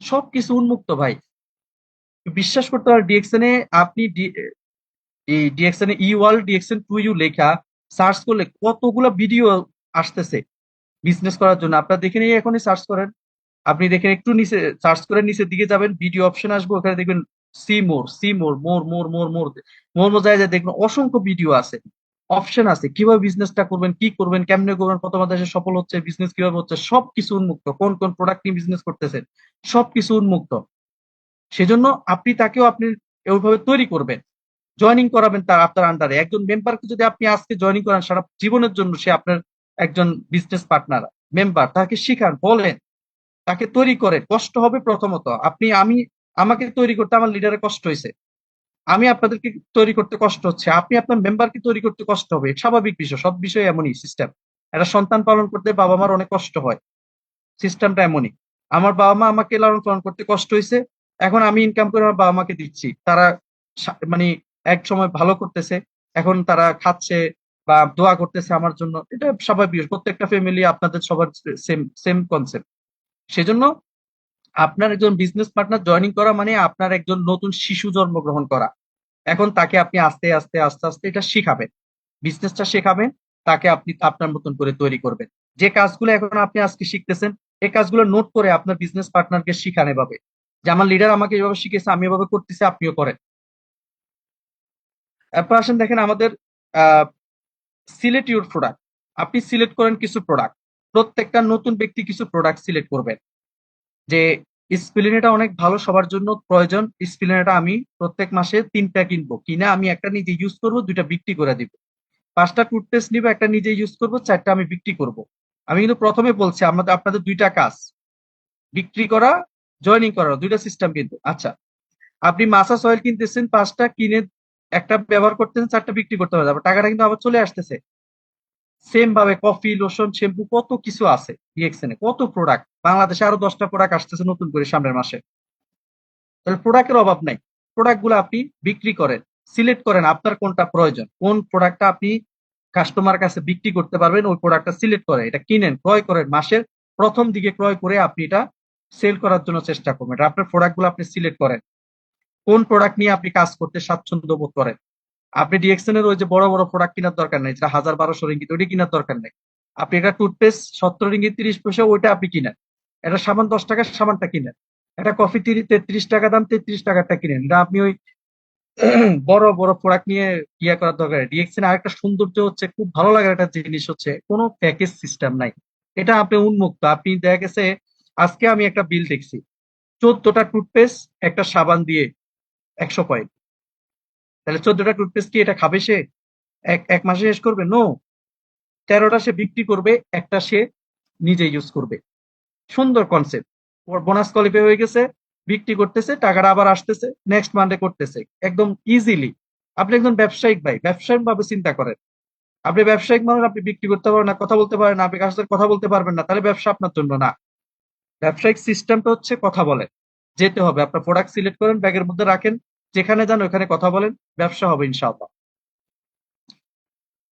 সবকিছু উন্মুক্ত ভাই। বিশ্বাস করতে পারেন ডিএক্সএন এ আপনি এই ডিএক্সএন এ ই ওয়ার্ল্ড ডিএক্সএন টু ইউ লেখা সার্চ করলে কতগুলো ভিডিও আসতেছে বিজনেস করার জন্য। আপনারা দেখে নিয়ে এখনই সার্চ করেন। আপনি দেখেন, একটু নিচে সার্চ করে নিচের দিকে যাবেন, ভিডিও অপশন আসবে, ওখানে দেখবেন সি মোর, সি মোর, মোর মোর মোর মোর মোর মোর যায় দেখবেন অসংখ্য ভিডিও আছে, অপশন আছে কিভাবে বিজনেসটা করবেন, কি করবেন, কেমনে করবেন, কত মাসে সফল হচ্ছে, বিজনেস কিভাবে হচ্ছে, সবকিছু উন্মুক্ত। কোন কোন প্রোডাক্ট নিয়ে বিজনেস করতেছেন, সবকিছু উন্মুক্ত। সেজন্য আপনি তাকেও আপনি ওইভাবে তৈরি করবেন। জয়েনিং করাবেন তার আপনার আন্ডারে। একজন মেম্বারকে যদি আপনি আজকে জয়েনিং করান, সারা জীবনের জন্য সে আপনার একজন বিজনেস পার্টনার মেম্বার, তাকে শিখান, বলেন, তাকে তৈরি করেন। কষ্ট হবে প্রথমত, আমাকে তৈরি করতে আমার লিডারের কষ্ট হয়েছে, আমি আপনাদেরকে তৈরি করতে কষ্ট হচ্ছে, আপনি আপনার মেম্বারকে তৈরি করতে কষ্ট হবে, স্বাভাবিক বিষয়, সব বিষয় এমনই সিস্টেম। একটা সন্তান পালন করতে বাবা মার অনেক কষ্ট হয়, সিস্টেমটা এমনই। আমার বাবা মা আমাকে লালন পালন করতে কষ্ট হয়েছে, এখন আমি ইনকাম করে আমার বাবা মাকে দিচ্ছি, তারা মানে এক সময় ভালো করতেছে, এখন তারা খাচ্ছে বা দোয়া করতেছে আমার জন্য, এটা স্বাভাবিক। প্রত্যেকটা ফ্যামিলি, আপনাদের সবার সেম সেম কনসেপ্ট। সেজন্য আপনার একজন বিজনেস পার্টনার জয়েনিং করা মানে আপনার একজন নতুন শিশু জন্মগ্রহণ করা। এখন তাকে আপনি আস্তে আস্তে আস্তে আস্তে এটা শিখাবেন, বিজনেসটা শেখাবেন, তাকে আপনি আপনার মতন করে তৈরি করবেন। যে কাজগুলো এখন আপনি আজকে শিখতেছেন, এই কাজগুলো নোট করে আপনার বিজনেস পার্টনারকে শিখান এভাবে, যে আমার লিডার আমাকে এভাবে শিখেছে, আমি এভাবে করতেছি, আপনিও করেন। এরপর আসেন, দেখেন আমাদের সিলেক্ট ইউর প্রোডাক্ট। আপনি সিলেক্ট করেন কিছু প্রোডাক্ট, প্রত্যেকটা নতুন ব্যক্তি কিছু প্রোডাক্ট সিলেক্ট করবেন, যে স্পিলিনেটা অনেক ভালো, সবার জন্য প্রয়োজন। স্পিলিনেটা আমি প্রত্যেক মাসে 3টা কিনবো, কিনে আমি একটা নিজে ইউজ করবো, 2টা বিক্রি করে দিব। 5টা টুথপেস্ট নিবো, একটা নিজে ইউজ করবো, 4টা আমি বিক্রি করব। আমি কিন্তু প্রথমে বলছি আপনাদের 2টা কাজ, বিক্রি করা, জয়েনিং করা, 2টা সিস্টেম কিন্তু। আচ্ছা, আপনি মাসাজ অয়েল কিনতেছেন 5টা, কিনে একটা ব্যবহার করতেছেন, 4টা বিক্রি করতে হবে, তারপর টাকাটা কিন্তু আবার চলে আসতেছে। সেম ভাবে কফি, লোশন, শ্যাম্পু, কত কিছু আছে ডিএক্সএন এ, কত প্রোডাক্ট। বাংলাদেশে আরো 10টা প্রোডাক্ট আসতেছে নতুন করে সামনের মাসে। তাহলে প্রোডাক্টের অভাব নাই, প্রোডাক্ট গুলো আপনি বিক্রি করেন, সিলেক্ট করেন আপনার কোনটা প্রয়োজন, কোন প্রোডাক্টটা আপনি কাস্টমার কাছে বিক্রি করতে পারবেন, ওই প্রোডাক্টটা সিলেক্ট করে এটা কিনেন, ক্রয় করেন, মাসের প্রথম দিকে ক্রয় করে আপনি এটা সেল করার জন্য চেষ্টা করবেন। এটা আপনার প্রোডাক্ট গুলো আপনি সিলেক্ট করেন, কোন প্রোডাক্ট নিয়ে আপনি কাজ করতে স্বাচ্ছন্দ্য বোধ করেন। আপনি ডিএক্সএন এর ওই যে বড় বড় প্রোডাক্ট কেনার দরকার নেই, যেটা 1000-1200 রিঙ্গিত, ওইটা কেনার দরকার নেই। আপনি এটা টুথপেস্ট 70 রিঙ্গিত 30 পয়সা, ওইটা আপনি কিনেন। এটা সাবান 10 টাকার সাবানটা কিনেন। এটা কফি 33 টাকা দাম, 33 টাকারটা কিনেন। এটা আপনি ওই বড় বড় প্রোডাক্ট নিয়ে ইয়ে করার দরকার নেই। ডিএক্সএন আরেকটা সৌন্দর্য হচ্ছে, খুব ভালো লাগার একটা জিনিস হচ্ছে, কোনো প্যাকেজ সিস্টেম নাই। এটা আপনি উন্মুক্ত, আপনি দেখা গেছে আজকে আমি একটা বিল দেখছি, 14টা টুথপেস্ট একটা সাবান দিয়ে 100 কয়েন। তাহলে 14টা টুথপেস্ট কি এটা খাবে সে? এক এক মাসে শেষ করবে? নো। 13টা সে বিক্রি করবে, একটা সে নিজে ইউজ করবে। সুন্দর কনসেপ্ট। ওর বোনাস কোয়ালিফাই হয়ে গেছে, বিক্রি করতেছে, টাকাটা আবার আসতেছে, নেক্সট মান্থে করতেছে একদম ইজিলি। আপনি একজন ব্যবসায়িক ভাই, ব্যবসায়িক ভাবে চিন্তা করেন। আপনি ব্যবসায়িক মানুষ, আপনি বিক্রি করতে পারবেন না, কথা বলতে পারেন না, আপনি কার সাথে কথা বলতে পারবেন না, তাহলে ব্যবসা আপনার জন্য না। ব্যবসায়িক সিস্টেমটা হচ্ছে কথা বলে যেতে হবে। আপনার প্রোডাক্ট সিলেক্ট করেন, ব্যাগের মধ্যে রাখেন, যেখানে যান ওখানে কথা বলেন, ব্যবসা হবে ইনশাআল্লাহ।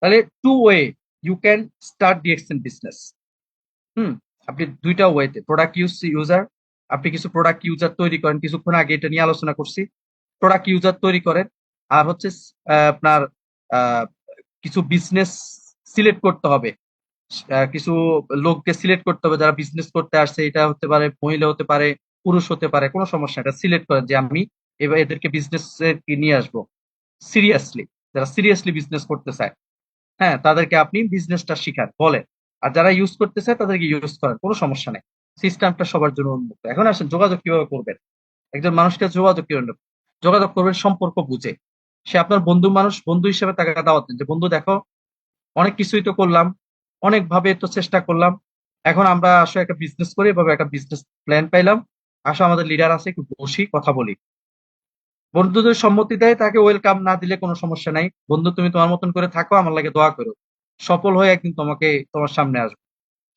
তাহলে 2 way you can start DXN business. Hmm. আপনি 2টা ওয়েতে, প্রোডাক্ট ইউজার, আপনি কিছু প্রোডাক্ট ইউজার তৈরি করেন, কিছুক্ষণ আগে এটা নিয়ে আলোচনা করছি। প্রোডাক্ট ইউজার তৈরি করেন, আর হচ্ছে আপনার আহ, কিছু বিজনেস সিলেক্ট করতে হবে। কিছু লোককে সিলেক্ট করতে হবে যারা বিজনেস করতে আসছে, এটা হতে পারে মহিলা, হতে পারে পুরুষ, হতে পারে, কোনো সমস্যা না। এটা সিলেক্ট করেন যে আমি এবার এদেরকে বিজনেস নিয়ে আসবো সিরিয়াসলি, যারা সিরিয়াসলি বিজনেস করতে চায়। হ্যাঁ, তাদেরকে আপনি বিজনেসটা শিখান, বলেন। আর যারা ইউজ করতে চায় তাদেরকে ইউজ করেন, কোনো সমস্যা নেই। সিস্টেমটা সবার জন্য উন্মুক্ত। এখন আসেন যোগাযোগ কিভাবে করবেন। একজন মানুষকে যোগাযোগ কিভাবে, যোগাযোগ করবেন সম্পর্ক বুঝে। সে আপনার বন্ধু মানুষ, বন্ধু হিসেবে তাকে দাওয়াত দেন যে বন্ধু দেখো, অনেক কিছুই তো করলাম, অনেক ভাবে তো চেষ্টা করলাম, এখন আমরা আসলে একটা বিজনেস করি, এভাবে একটা বিজনেস প্ল্যান পাইলাম, আসো আমাদের লিডার আছে, একটু বসি কথা বলি। বন্ধু যদি সম্মতি দেয়, তাকে ওয়েলকাম, না দিলে কোনো সমস্যা নাই, বন্ধু তুমি তোমার মতন করে থাকো, আমার লাগে দোয়া করো, সফল হয়ে একদিন তোমার সামনে আসবো।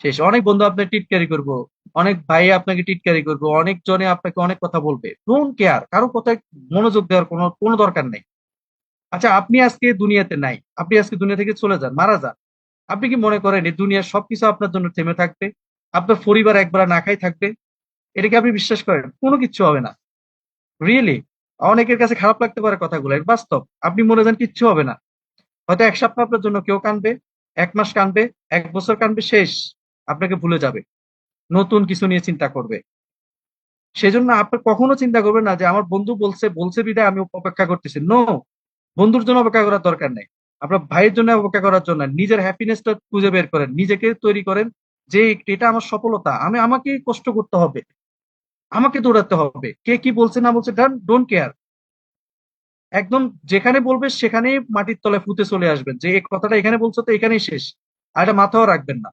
শেষ। অনেক বন্ধু আপনাকে টিটকারি করবো, অনেক ভাই আপনাকে টিটকারি করবো, অনেক জনে আপনাকে অনেক কথা বলবে, ডোন্ট কেয়ার, কারো কথায় মনোযোগ দেওয়ার কোনো কোনো দরকার নেই। আচ্ছা, আপনি আজকে দুনিয়াতে নাই, আপনি আজকে দুনিয়া থেকে চলে যান, মারা যান, আপনি কি মনে করেন এই দুনিয়ার সবকিছু আপনার জন্য থেমে থাকবে? আপনার পরিবার একবার না খাই থাকবে? এটা কি আপনি বিশ্বাস করেন? কোনো কিচ্ছু হবে না। রিয়েলি। অনেকের কাছে খারাপ লাগতে পারে কথাগুলো, এর বাস্তব। আপনি মরে যান, কিচ্ছু হবে না। হয়তো 1 সপ্তাহ আপনার জন্য কেউ কানবে, 1 মাস কানবে, 1 বছর কানবে, শেষ। আপনাকে ভুলে যাবে, নতুন কিছু নিয়ে চিন্তা করবে। সেজন্য আপনি কখনো চিন্তা করবেন না যে আমার বন্ধু বলছে বলছে বিধায় আমি অপেক্ষা করতেছি। নো, বন্ধুর জন্য অপেক্ষা করার দরকার নেই, আপনার ভাইয়ের জন্য অপেক্ষা করার জন্য না। নিজের হ্যাপিনেসটা খুঁজে বের করেন, নিজেকে তৈরি করেন, যে এটা আমার সফলতা, আমাকে কষ্ট করতে হবে, আমাকে দৌড়াতে হবে, কে কি বলছে না বলছে, ডোন্ট কেয়ার। একদম যেখানে বলবে সেখানেই মাটির তলায় পুঁতে চলে আসবেন, যে এই কথাটা এখানে বলছো তো এখানেই শেষ। আর এটা মাথাও রাখবেন না।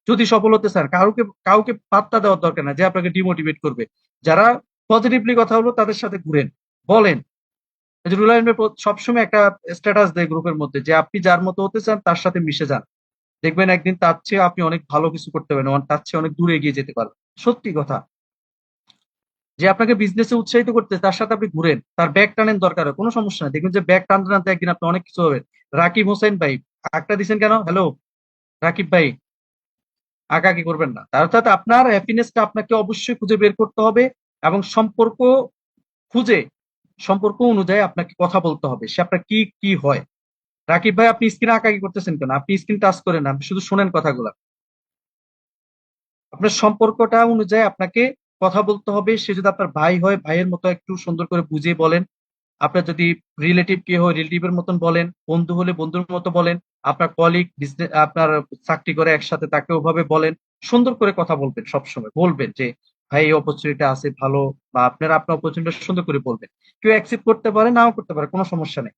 যদি সফল হতে চান, কাউকে কাউকে পাত্তা দেওয়ার দরকার না যে আপনাকে ডিমোটিভেট করবে। যারা পজিটিভলি কথা বলবো তাদের সাথে ঘুরেন, বলেন। এই যে রুলায়ন ভাই সবসময় একটা স্ট্যাটাস দেয় গ্রুপের মধ্যে যে আপনি যার মতো হতে চান তার সাথে মিশে যান, দেখবেন একদিন তার চেয়ে আপনি অনেক ভালো কিছু করতে পারবেন, তার চেয়ে অনেক দূরে এগিয়ে যেতে পারবেন। সত্যি কথা। যে আপনাকে বিজনেসে উৎসাহিত করতে তার সাথে আপনি ঘুরেন, তার ব্যাগ টানেন দরকার হয়, কোনো সমস্যা নেই, দেখবেন যে ব্যাগ টানতে টানতে একদিন আপনি অনেক কিছু হবেন। রাকিব হোসেন ভাই, আঁকটা দিছেন কেন? হ্যালো রাকিব ভাই, আঁকাআঁকি করবেন না। তার অর্থাৎ আপনার হ্যাপিনেসটা আপনাকে অবশ্যই খুঁজে বের করতে হবে, এবং সম্পর্ক খুঁজে, সম্পর্ক অনুযায়ী আপনাকে কথা বলতে হবে সে আপনার কি কি হয়। রাকিব ভাই, আপনি স্ক্রিনে আঁকাআঁকি করতেছেন কেন? আপনি স্ক্রিন টাচ করেন না, আপনি শুধু শোনেন কথাগুলো। আপনার সম্পর্কটা অনুযায়ী আপনাকে কথা বলতে হবে। সে যদি আপনার ভাই হয়, ভাইয়ের মতো একটু সুন্দর করে বুঝিয়ে বলেন। আপনার যদি রিলেটিভ কে হয়, রিলেটিভের মতন বলেন। বন্ধু হলে বন্ধুর মতো বলেন। আপনার কলিগ, বিজনেস, আপনার চাকরি করে একসাথে, তাকে ওভাবে বলেন। সুন্দর করে কথা বলবেন, সবসময় বলবেন যে ভাই এই অপরচুনিটি আছে ভালো, বা আপনার আপনার অপরচুনিটি সুন্দর করে বলবেন। কেউ অ্যাকসেপ্ট করতে পারে, নাও করতে পারে, কোনো সমস্যা নেই।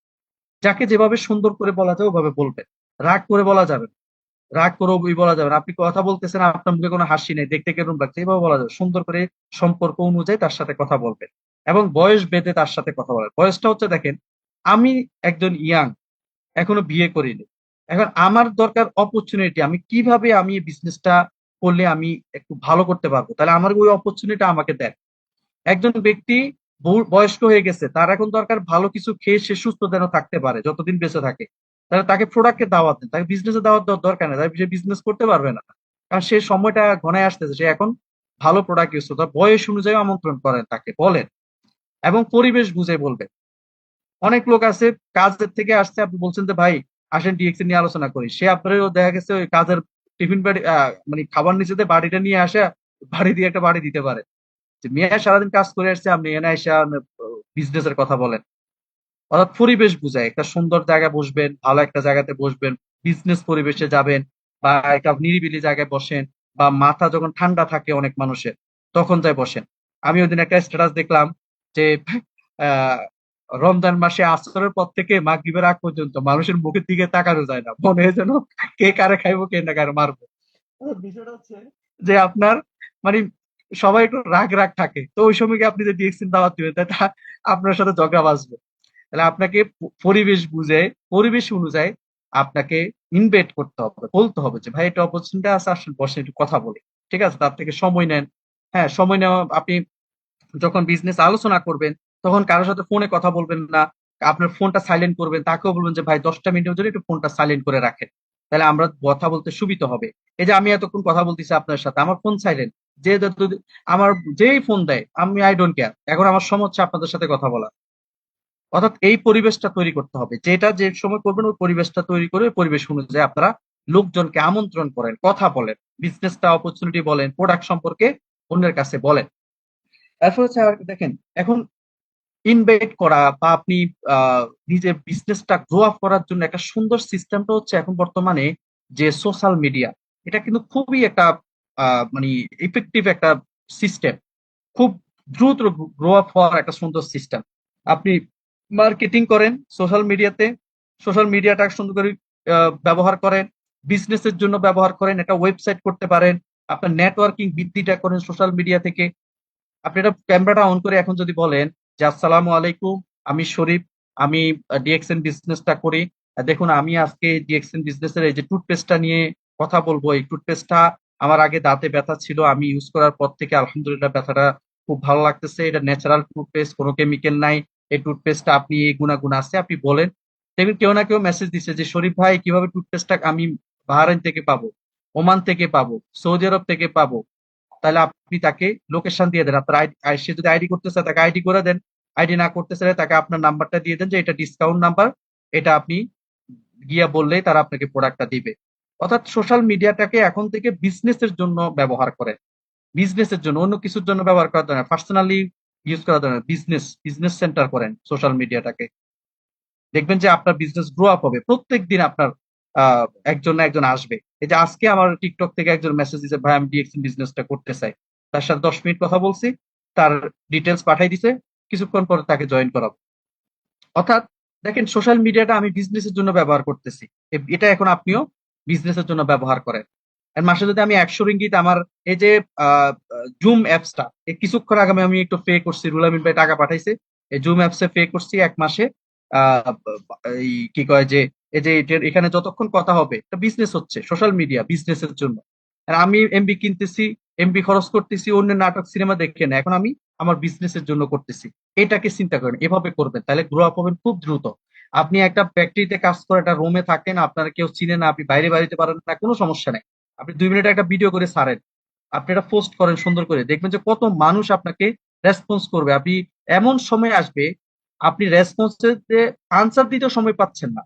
যাকে যেভাবে সুন্দর করে বলা যায় ওভাবে বলবেন। রাগ করে বলা যাবে না। রাগ করে ওই বলা যাবে না। আপনি কথা বলতেছেন, আপনার মুখে কোনো হাসি নেই, দেখতে কেমন লাগছে, এইভাবে বলা যাবে। সুন্দর করে সম্পর্ক অনুযায়ী তার সাথে কথা বলবেন, এবং বয়স ভেদে তার সাথে কথা বলেন। বয়সটা হচ্ছে, দেখেন, আমি একজন ইয়াং, এখনো বিয়ে করিনি। এখন আমার দরকার অপরচুনিটি, আমি কিভাবে আমি বিজনেসটা করলে আমি একটু ভালো করতে পারবো, তাহলে আমার ওই অপরচুনিটি আমাকে দেন। একজন ব্যক্তি বয়স্ক হয়ে গেছে, তার এখন দরকার ভালো কিছু খেয়ে সে সুস্থ যেন থাকতে পারে যতদিন বেঁচে থাকে। তাহলে তাকে প্রোডাক্টের দাওয়াত দেন, তাকে বিজনেসে দাওয়াত দেওয়ার দরকার নেই, তাই সে বিজনেস করতে পারবে না। কারণ সে সময়টা ঘনায় আসতেছে, সে এখন ভালো প্রোডাক্ট ইউজ করতে, বয়স অনুযায়ী আমন্ত্রণ করেন, তাকে বলেন, এবং পরিবেশ বুঝে বলবেন। অনেক লোক আছে কাজের থেকে আসছে, আপনি বলছেন যে ভাই আসেন ডিএক্সি নিয়ে আলোচনা করি, সে আপনারও দেখা গেছে ওই কাজের টিফিন বাড়ি, মানে খাবার নিচে দিয়ে বাড়িটা নিয়ে আসে, বাড়ি দিয়ে একটা বাড়ি দিতে পারে। যে মেয়ে সারাদিন কাজ করে আসছে, আপনি এনে এসে বিজনেস এর কথা বলেন। অর্থাৎ পরিবেশ বুঝায়, একটা সুন্দর জায়গায় বসবেন, ভালো একটা জায়গাতে বসবেন, বিজনেস পরিবেশে যাবেন, বা একটা নিরিবিলি জায়গায় বসেন, বা মাথা যখন ঠান্ডা থাকে অনেক মানুষের, তখন যাই বসেন। আমি ওইদিন একটা স্ট্যাটাস দেখলাম যে আহ রমজান মাসে আসরের পর থেকে মাগরিবের আগ পর্যন্ত মানুষের মুখের দিকে তাকানো যায় না, মনে হয় যেন কে কারে খাইবো, কে না কারে মারবো। বিষয়টা হচ্ছে যে আপনার, মানে, সবাই একটু রাগ রাগ থাকে, তো ওই সময় কি আপনি যে ডিএক্সিন দাওয়াত দিবেন, তাই আপনার সাথে ঝগড়া বাঁচবে। তাহলে আপনাকে পরিবেশ বুঝে, পরিবেশ অনুযায়ী আপনাকে ইনভাইট করতে হবে, বলতে হবে যে ভাই এটা অপরচুনিটি আছে, আসলে বসে একটু কথা বলি। ঠিক আছে, তার থেকে সময় নেন। হ্যাঁ, সময় নেওয়া। আপনি যখন বিজনেস আলোচনা করবেন, তখন কারোর সাথে ফোনে কথা বলবেন না। আপনার ফোনটা সাইলেন্ট করবেন, তাকেও বলবেন যে ভাই 10টা মিনিটের জন্য একটু ফোনটা সাইলেন্ট করে রাখেন, তাহলে আমরা কথা বলতে সুবিধা হবে। এই যে আমি এতক্ষণ কথা বলতেছি আপনার সাথে, আমার ফোন সাইলেন্ট। যে আমার যেই ফোন দেয়, আমি আই ডোন্ট কেয়ার, এখন আমার সময় হচ্ছে আপনাদের সাথে কথা বলা। অর্থাৎ এই পরিবেশটা তৈরি করতে হবে, যেটা যে সময় করবেন ওই পরিবেশটা তৈরি করে, ওই পরিবেশ অনুযায়ী আপনারা লোকজনকে আমন্ত্রণ করেন, কথা বলেন, বিজনেসটা অপরচুনিটি বলেন, প্রোডাক্ট সম্পর্কে অন্যের কাছে বলেন। তারপর হচ্ছে দেখেন, এখন ইনভাইট করা, বা আপনি নিজের বিজনেসটা গ্রো আপ করার জন্য একটা সুন্দর সিস্টেমটা হচ্ছে এখন বর্তমানে যে সোশ্যাল মিডিয়া, এটা কিন্তু খুবই একটা মানে ইফেক্টিভ একটা সিস্টেম। খুব দ্রুত গ্রো আপ হওয়ার একটা সুন্দর সিস্টেম। আপনি মার্কেটিং করেন সোশ্যাল মিডিয়াতে, সোশ্যাল মিডিয়াটা সুন্দর করে ব্যবহার করেন, বিজনেসের জন্য ব্যবহার করেন, একটা ওয়েবসাইট করতে পারেন, আপনার নেটওয়ার্কিং বৃদ্ধিটা করেন সোশ্যাল মিডিয়া থেকে। আপনি এটা ক্যামেরাটা অন করে এখন যদি বলেন যে আসসালামু আলাইকুম, আমি শরীফ, আমি ডিএক্সএন বিজনেসটা করি। দেখুন আমি আজকে ডিএক্সএন বিজনেসের এই যে টুথপেস্টটা নিয়ে কথা বলবো। এই টুথপেস্টটা আমার আগে দাঁতে ব্যথা ছিল, আমি ইউজ করার পর থেকে আলহামদুলিল্লাহ ব্যথাটা খুব ভালো লাগতেছে। এটা ন্যাচারাল টুথপেস্ট, কোনো কেমিক্যাল নাই। এই টুথপেস্টটা আপনি এই গুণাগুণ আছে, আপনি বলেন। দেখবেন কেউ না কেউ মেসেজ দিচ্ছে যে শরীফ ভাই কিভাবে টুথপেস্টটা আমি বাহরাইন থেকে পাবো, ওমান থেকে পাবো, সৌদি আরব থেকে পাবো। তাহলে আপনি তাকে লোকেশন দিয়ে দেন। আপনার সে যদি আইডি করতে চায় তাকে আইডি করে দেন। আইডি না করতে চাইলে তাকে আপনার নাম্বারটা দিয়ে দেন যে এটা ডিসকাউন্ট নাম্বার, এটা আপনি গিয়া বললেই তারা আপনাকে প্রোডাক্টটা দিবে। অর্থাৎ সোশ্যাল মিডিয়াটাকে এখন থেকে বিজনেসের জন্য ব্যবহার করেন, বিজনেসের জন্য, অন্য কিছুর জন্য ব্যবহার করার দরকার, পার্সোনালি ইউজ করার দরকার, বিজনেস বিজনেস সেন্টার করেন সোশ্যাল মিডিয়াটাকে। দেখবেন যে আপনার বিজনেস গ্রো আপ হবে, প্রত্যেক দিন আপনার একজন না একজন আসবে। এই যে আজকে আমার টিকটক থেকে একজন মেসেজ দিয়েছে, ভাই আমি ডিএক্সএন বিজনেসটা করতে চাই। তার সাথে 10 মিনিট কথা বলছি, তার ডিটেলস পাঠাই দিছে, কিছুক্ষণ পরে তাকে জয়েন করাবো। অর্থাৎ দেখেন, সোশ্যাল মিডিয়াটা আমি বিজনেসের জন্য ব্যবহার করতেছি, এটা এখন আপনিও বিজনেসের জন্য ব্যবহার করেন। আর মাসে যদি আমি 100 রিঙ্গিত আমার এই যে জুম অ্যাপসটা, কিছুক্ষণ আগে আমি একটু পে করছি, রুলামিন ভাই টাকা পাঠাইছে, এই জুম অ্যাপসে পে করছি 1 মাসে। এই কি কয় যে এই যে এখানে যতক্ষণ কথা হবে, এটা বিজনেস হচ্ছে, সোশ্যাল মিডিয়া বিজনেসের জন্য। আর আমি এমবি কিনতেছি, এমবি খরচ করতেছি অন্যের নাটক সিনেমা দেখে না, এখন আমি আমার বিজনেসের জন্য করতেছি। এটাকে চিন্তা করেন, এভাবে করবেন, তাহলে গ্রো আপ হবেন খুব দ্রুত। আপনি একটা ফ্যাক্টরিতে কাজ করে একটা রুমে থাকেন, আপনারা কেউ চিনে না, আপনি বাইরে বাড়িতে পারেন না, কোনো সমস্যা নেই। আপনি 2 মিনিট একটা ভিডিও করে ছাড়েন, আপনি এটা পোস্ট করেন সুন্দর করে, দেখবেন যে কত মানুষ আপনাকে রেসপন্স করবে। আপনি এমন সময় আসবে, আপনি রেসপন্সের যে আনসার দিতে সময় পাচ্ছেন না,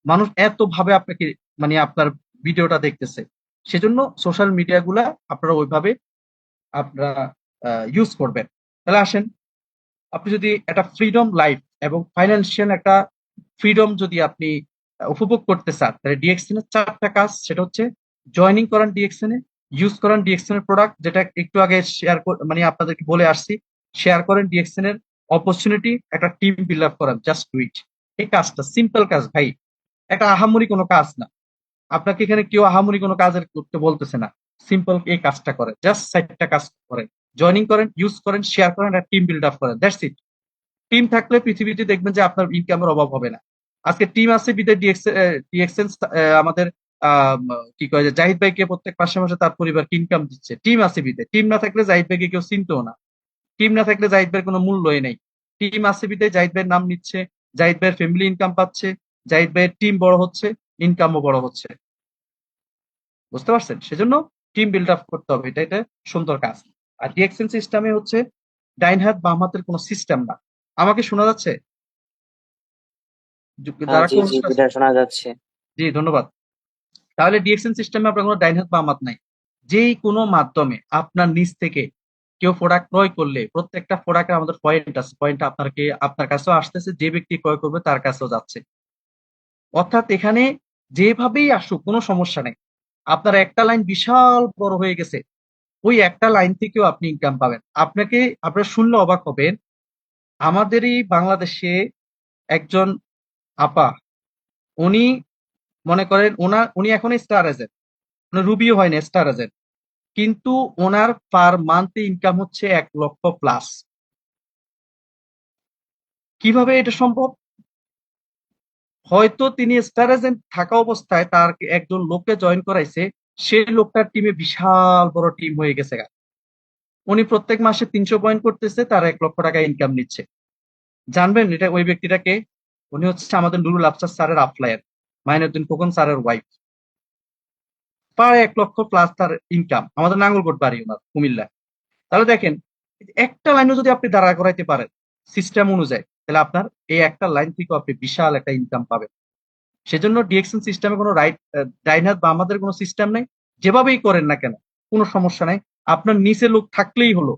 মানুষ এত ভাবে আপনাকে মানে আপনার ভিডিওটা দেখতেছে। সেজন্য সোশ্যাল মিডিয়া গুলা আপনারা ওইভাবে আপনারা ইউজ করবেন। তাহলে আসেন, আপনি যদি একটা ফ্রিডম লাইফ এবং ফাইন্যান্সিয়াল একটা ফ্রিডম যদি আপনি উপভোগ করতে চান, তাহলে ডিএক্সএন এর 4টা কাজ, সেটা হচ্ছে জয়নিং করান ডিএক্সএন এ, ইউজ করান ডিএক্সএন এর প্রোডাক্ট, যেটা একটু আগে শেয়ার মানে আপনাদেরকে বলে আসছি, শেয়ার করেন ডিএক্সএন এর অপরচুনিটি, একটা টিম বিল্ড আপ করেন, জাস্ট ডু ইট। এই কাজটা সিম্পল কাজ ভাই, একটা আহামরি কোনো কাজ না। আপনাকে এখানে কেউ আহামরি কোনো কাজের করতে বলতেছে না। সিম্পল এই কাজটা করে, জাস্ট 4টা কাজ করেন: জয়নিং করেন, ইউজ করেন, শেয়ার করেন, আর টিম বিল্ড আপ করেন, দ্যাটস ইট। টিম থাকলে পৃথিবীতে দেখবেন যে আপনার ইনকামের অভাব হবে না। আজকে টিম আছে বিদে ডিএক্সেন আমাদের আহ, কি কয় যে জাহিদ ভাইকে প্রত্যেক মাসে মাসে তার পরিবারকে ইনকাম দিচ্ছে, টিম আছে বিদে। টিম না থাকলে জাহিদ ভাইকে কেউ চিনতেও না, টিম না থাকলে জাহিদ ভাইয়ের কোনো মূল্যই নেই। টিম আছে বিদে জাহিদ ভাইয়ের নাম নিচ্ছে, জাহিদ ভাইয়ের ফ্যামিলি ইনকাম পাচ্ছে, জাহিদ ভাইয়ের টিম বড় হচ্ছে, ইনকামও বড় হচ্ছে। বুঝতে পারছেন? সেজন্য টিম বিল্ড আপ করতে হবে, এটা এটা সুন্দর কাজ। আর ডিএক্সএন সিস্টেমে হচ্ছে ডাইন হাত বাম হাতের কোনো সিস্টেম না। আমাকে শোনা যাচ্ছে? হ্যাঁ, যারা জি জি, কর্মরত আছে, এটা শোনা যাচ্ছে। জি ধন্যবাদ। তাহলে ডিএক্সএন সিস্টেমে আপনার কোনো ডাইন হাত বাম হাত নাই। যেই কোনো মাধ্যমে আপনার নিচ থেকে কেউ প্রোডাক্ট ক্রয় করলে, প্রত্যেকটা প্রোডাক্টে আমাদের পয়েন্ট আছে, পয়েন্ট আপনার কাছেও আসতেছে, যে ব্যক্তি ক্রয় করবে তার কাছেও যাচ্ছে। অর্থাৎ এখানে যেভাবেই আসুক কোনো সমস্যা নেই, আপনার একটা লাইন বিশাল বড় হয়ে গেছে, ওই একটা লাইন থেকেও আপনি ইনকাম পাবেন। আপনারা শুনলে অবাক হবেন, আমাদেরই বাংলাদেশে একজন আপা, উনি মনে করেন উনি এখন স্টার এজেন্ট, রুবিও হয় না, স্টার এজেন্ট, কিন্তু ওনার পার মান্থ ইনকাম হচ্ছে 1 লক্ষ প্লাস। কিভাবে এটা সম্ভব? হয়তো তিনি স্টার এজেন্ট থাকা অবস্থায় তার একজন লোককে জয়েন করাইছে, সেই লোকটার টিমে বিশাল বড় টিম হয়ে গেছে গা। উনি প্রত্যেক মাসে 300 পয়েন্ট করতেছে, তার 1 লক্ষ টাকা ইনকাম নিচ্ছে। জানবেন এটা ওই ব্যক্তিটাকে? উনি হচ্ছে আমাদের নুরুল আফসার স্যারের আফলায়ার, মাইনুদ্দিন খোকন স্যারের ওয়াইফ। প্রায় 1 লক্ষ প্লাস তার ইনকাম, আমাদের নাঙ্গলকোট বাড়ি ওনার, কুমিল্লা। তাহলে দেখেন, একটা লাইনও যদি আপনি দাঁড়া করাইতে পারেন সিস্টেম অনুযায়ী, তাহলে আপনার এই একটা লাইন থেকেও আপনি বিশাল একটা ইনকাম পাবেন। সেজন্য ডিএক্সএন সিস্টেমে কোনো ডাইন হাত বা আমাদের কোনো সিস্টেম নেই। যেভাবেই করেন না কেন কোনো সমস্যা নাই, আপনার নিচে লোক থাকলেই হলো,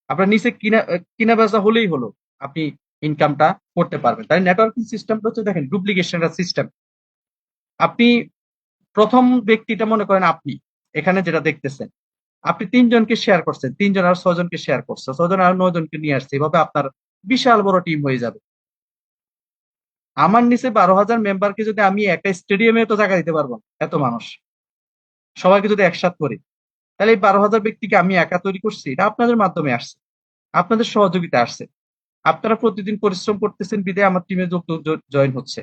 আপনার নিচে কিনা কিনা বেচা হলেই হলো, আপনি ইনকামটা করতে পারবেন। তাই নেটওয়ার্কিং সিস্টেমটা হচ্ছে, দেখেন, ডুপ্লিকেশন সিস্টেম। আপনি প্রথম ব্যক্তিটা মনে করেন আপনি, এখানে যেটা দেখতেছেন, আপনি 3 জনকে শেয়ার করছেন, 3 জন আর 6 জনকে শেয়ার করছে, 6 জন আর 9 জনকে নিয়ে আসছে, এভাবে আপনার বিশাল বড় টিম হয়ে যাবে। আমার নিচে 12,000 মেম্বারকে যদি আমি একটা স্টেডিয়ামে তো জায়গা দিতে পারবো না, এত মানুষ সবাইকে যদি একসাথ করি, তাহলে এই 12,000 ব্যক্তিকে আমি একা তৈরি করছি? এটা আপনাদের মাধ্যমে আসছে, আপনাদের সহযোগিতা আসছে। আপনারা প্রতিদিন পরিশ্রম করতেছেন বিধায় আমার টিমে জয়েন হচ্ছে।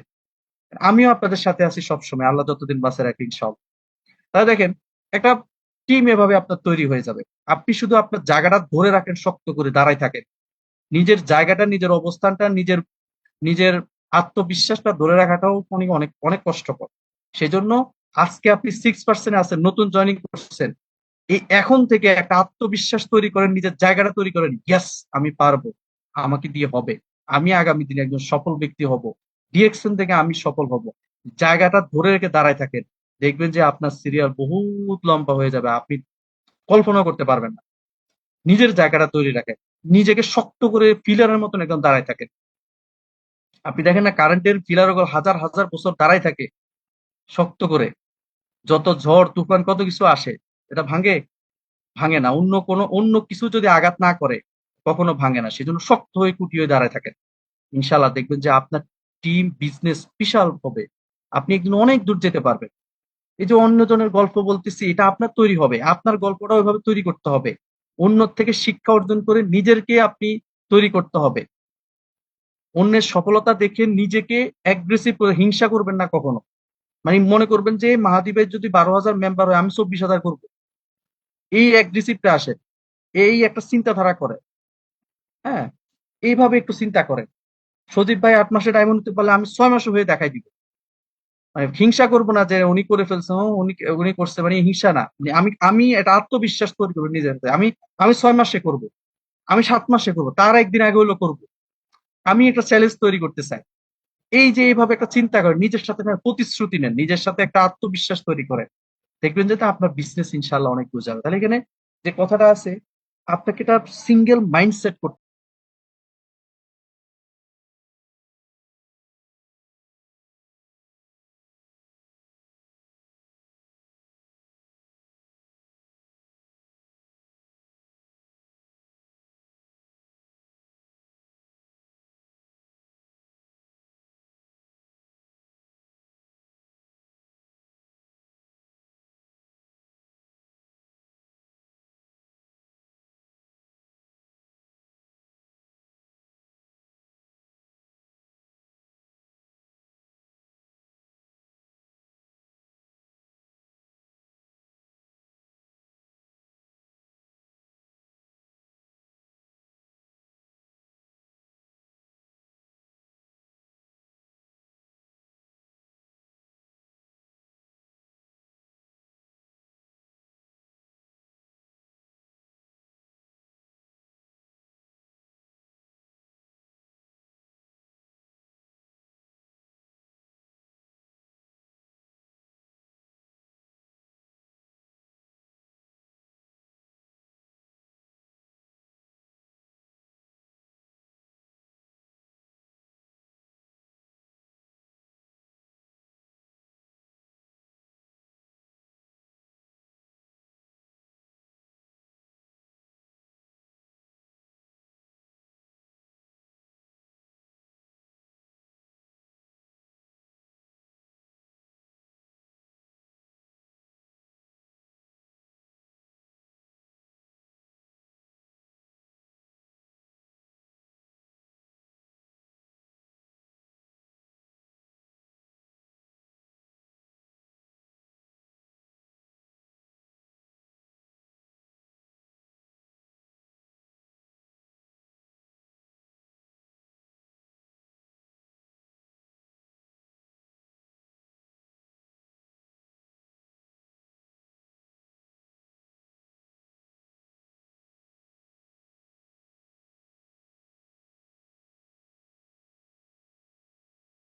আমিও আপনাদের সাথে আছি সবসময়, আল্লাহ যতদিন বাঁচে রাখি ইনশাআল্লাহ। তাহলে দেখেন, একটা টিম এভাবে আপনার তৈরি হয়ে যাবে। আপনি শুধু আপনার জায়গাটা ধরে রাখেন, শক্ত করে দাঁড়ায় থাকেন, নিজের জায়গাটা, নিজের অবস্থানটা, নিজের নিজের আত্মবিশ্বাসটা ধরে রাখাটাও অনেক অনেক অনেক কষ্টকর। সেজন্য আজকে আপনি 6% আছেন, নতুন জয়েনিং করছেন, এই এখন থেকে একটা আত্মবিশ্বাস তৈরি করেন, নিজের জায়গাটা তৈরি করেন, ইয়াস আমি পারবো, আমাকে দিয়ে হবে, আমি আগামী দিনে একজন সফল ব্যক্তি হব, ডিএকশন থেকে আমি সফল হব। জায়গাটা ধরে রেখে দাঁড়ায় থাকেন, দেখবেন যে আপনার সিরিয়াল বহুত লম্বা হয়ে যাবে, আপনি কল্পনা করতে পারবেন না। নিজের জায়গাটা তৈরি রাখেন, নিজেকে শক্ত করে পিলারের মতন একদম দাঁড়ায় থাকেন। আপনি দেখেন না, কারেন্টের পিলার ওগুলো হাজার হাজার বছর দাঁড়ায় থাকে শক্ত করে, যত ঝড় তুফান কত কিছু আসে, এটা ভাঙে? ভাঙে না। অন্য কিছু যদি আঘাত না করে কখনো ভাঙে না। সেজন্য শক্ত হয়ে কুটি হয়ে দাঁড়ায় থাকেন। ইনশাল্লাহ দেখবেন যে আপনার টিম বিজনেস বিশাল হবে, আপনি একদিন অনেক দূর যেতে পারবেন। এই যে অন্যজনের গল্প বলতেছি, এটা আপনার তৈরি হবে, আপনার গল্পটা ওইভাবে তৈরি করতে হবে। অন্যর থেকে শিক্ষা অর্জন করে নিজেকে আপনি তৈরি করতে হবে। অন্যের সফলতা দেখে নিজেকে অ্যাগ্রেসিভ করে হিংসা করবেন না কখনো। মানে মনে করবেন যে মাহাদ্বীপের যদি 12,000 মেম্বার হয়, আমি 24,000 করবো, এই অ্যাগ্রেসিভটা আসে, এই একটা চিন্তাধারা করে। হ্যাঁ, এইভাবে একটু চিন্তা করেন। সজীব ভাই 8 মাসে ডায়মন্ড হতে পারলে আমি 6 মাসে হয়ে দেখাই দিব। মানে হিংসা করবো না যে উনি করে ফেলছে, উনি উনি করছে, মানে হিংসা না। মানে আমি আমি এটা আত্মবিশ্বাস তৈরি করবো নিজের প্রতি। আমি 6 মাসে করব, আমি 7 মাসে করবো, তার একদিন আগে হলো করবো। আমি একটা চ্যালেঞ্জ তৈরি করতে চাই। এই যে এইভাবে একটা চিন্তা করেন, নিজের সাথে একটা প্রতিশ্রুতি নেন, নিজের সাথে একটা আত্মবিশ্বাস তৈরি করেন, দেখবেন যে তা আপনার বিজনেস ইনশাল্লাহ অনেক দূর যাবে। তাহলে এখানে যে কথাটা আছে, আপনাকে এটা সিঙ্গেল মাইন্ডসেট করতে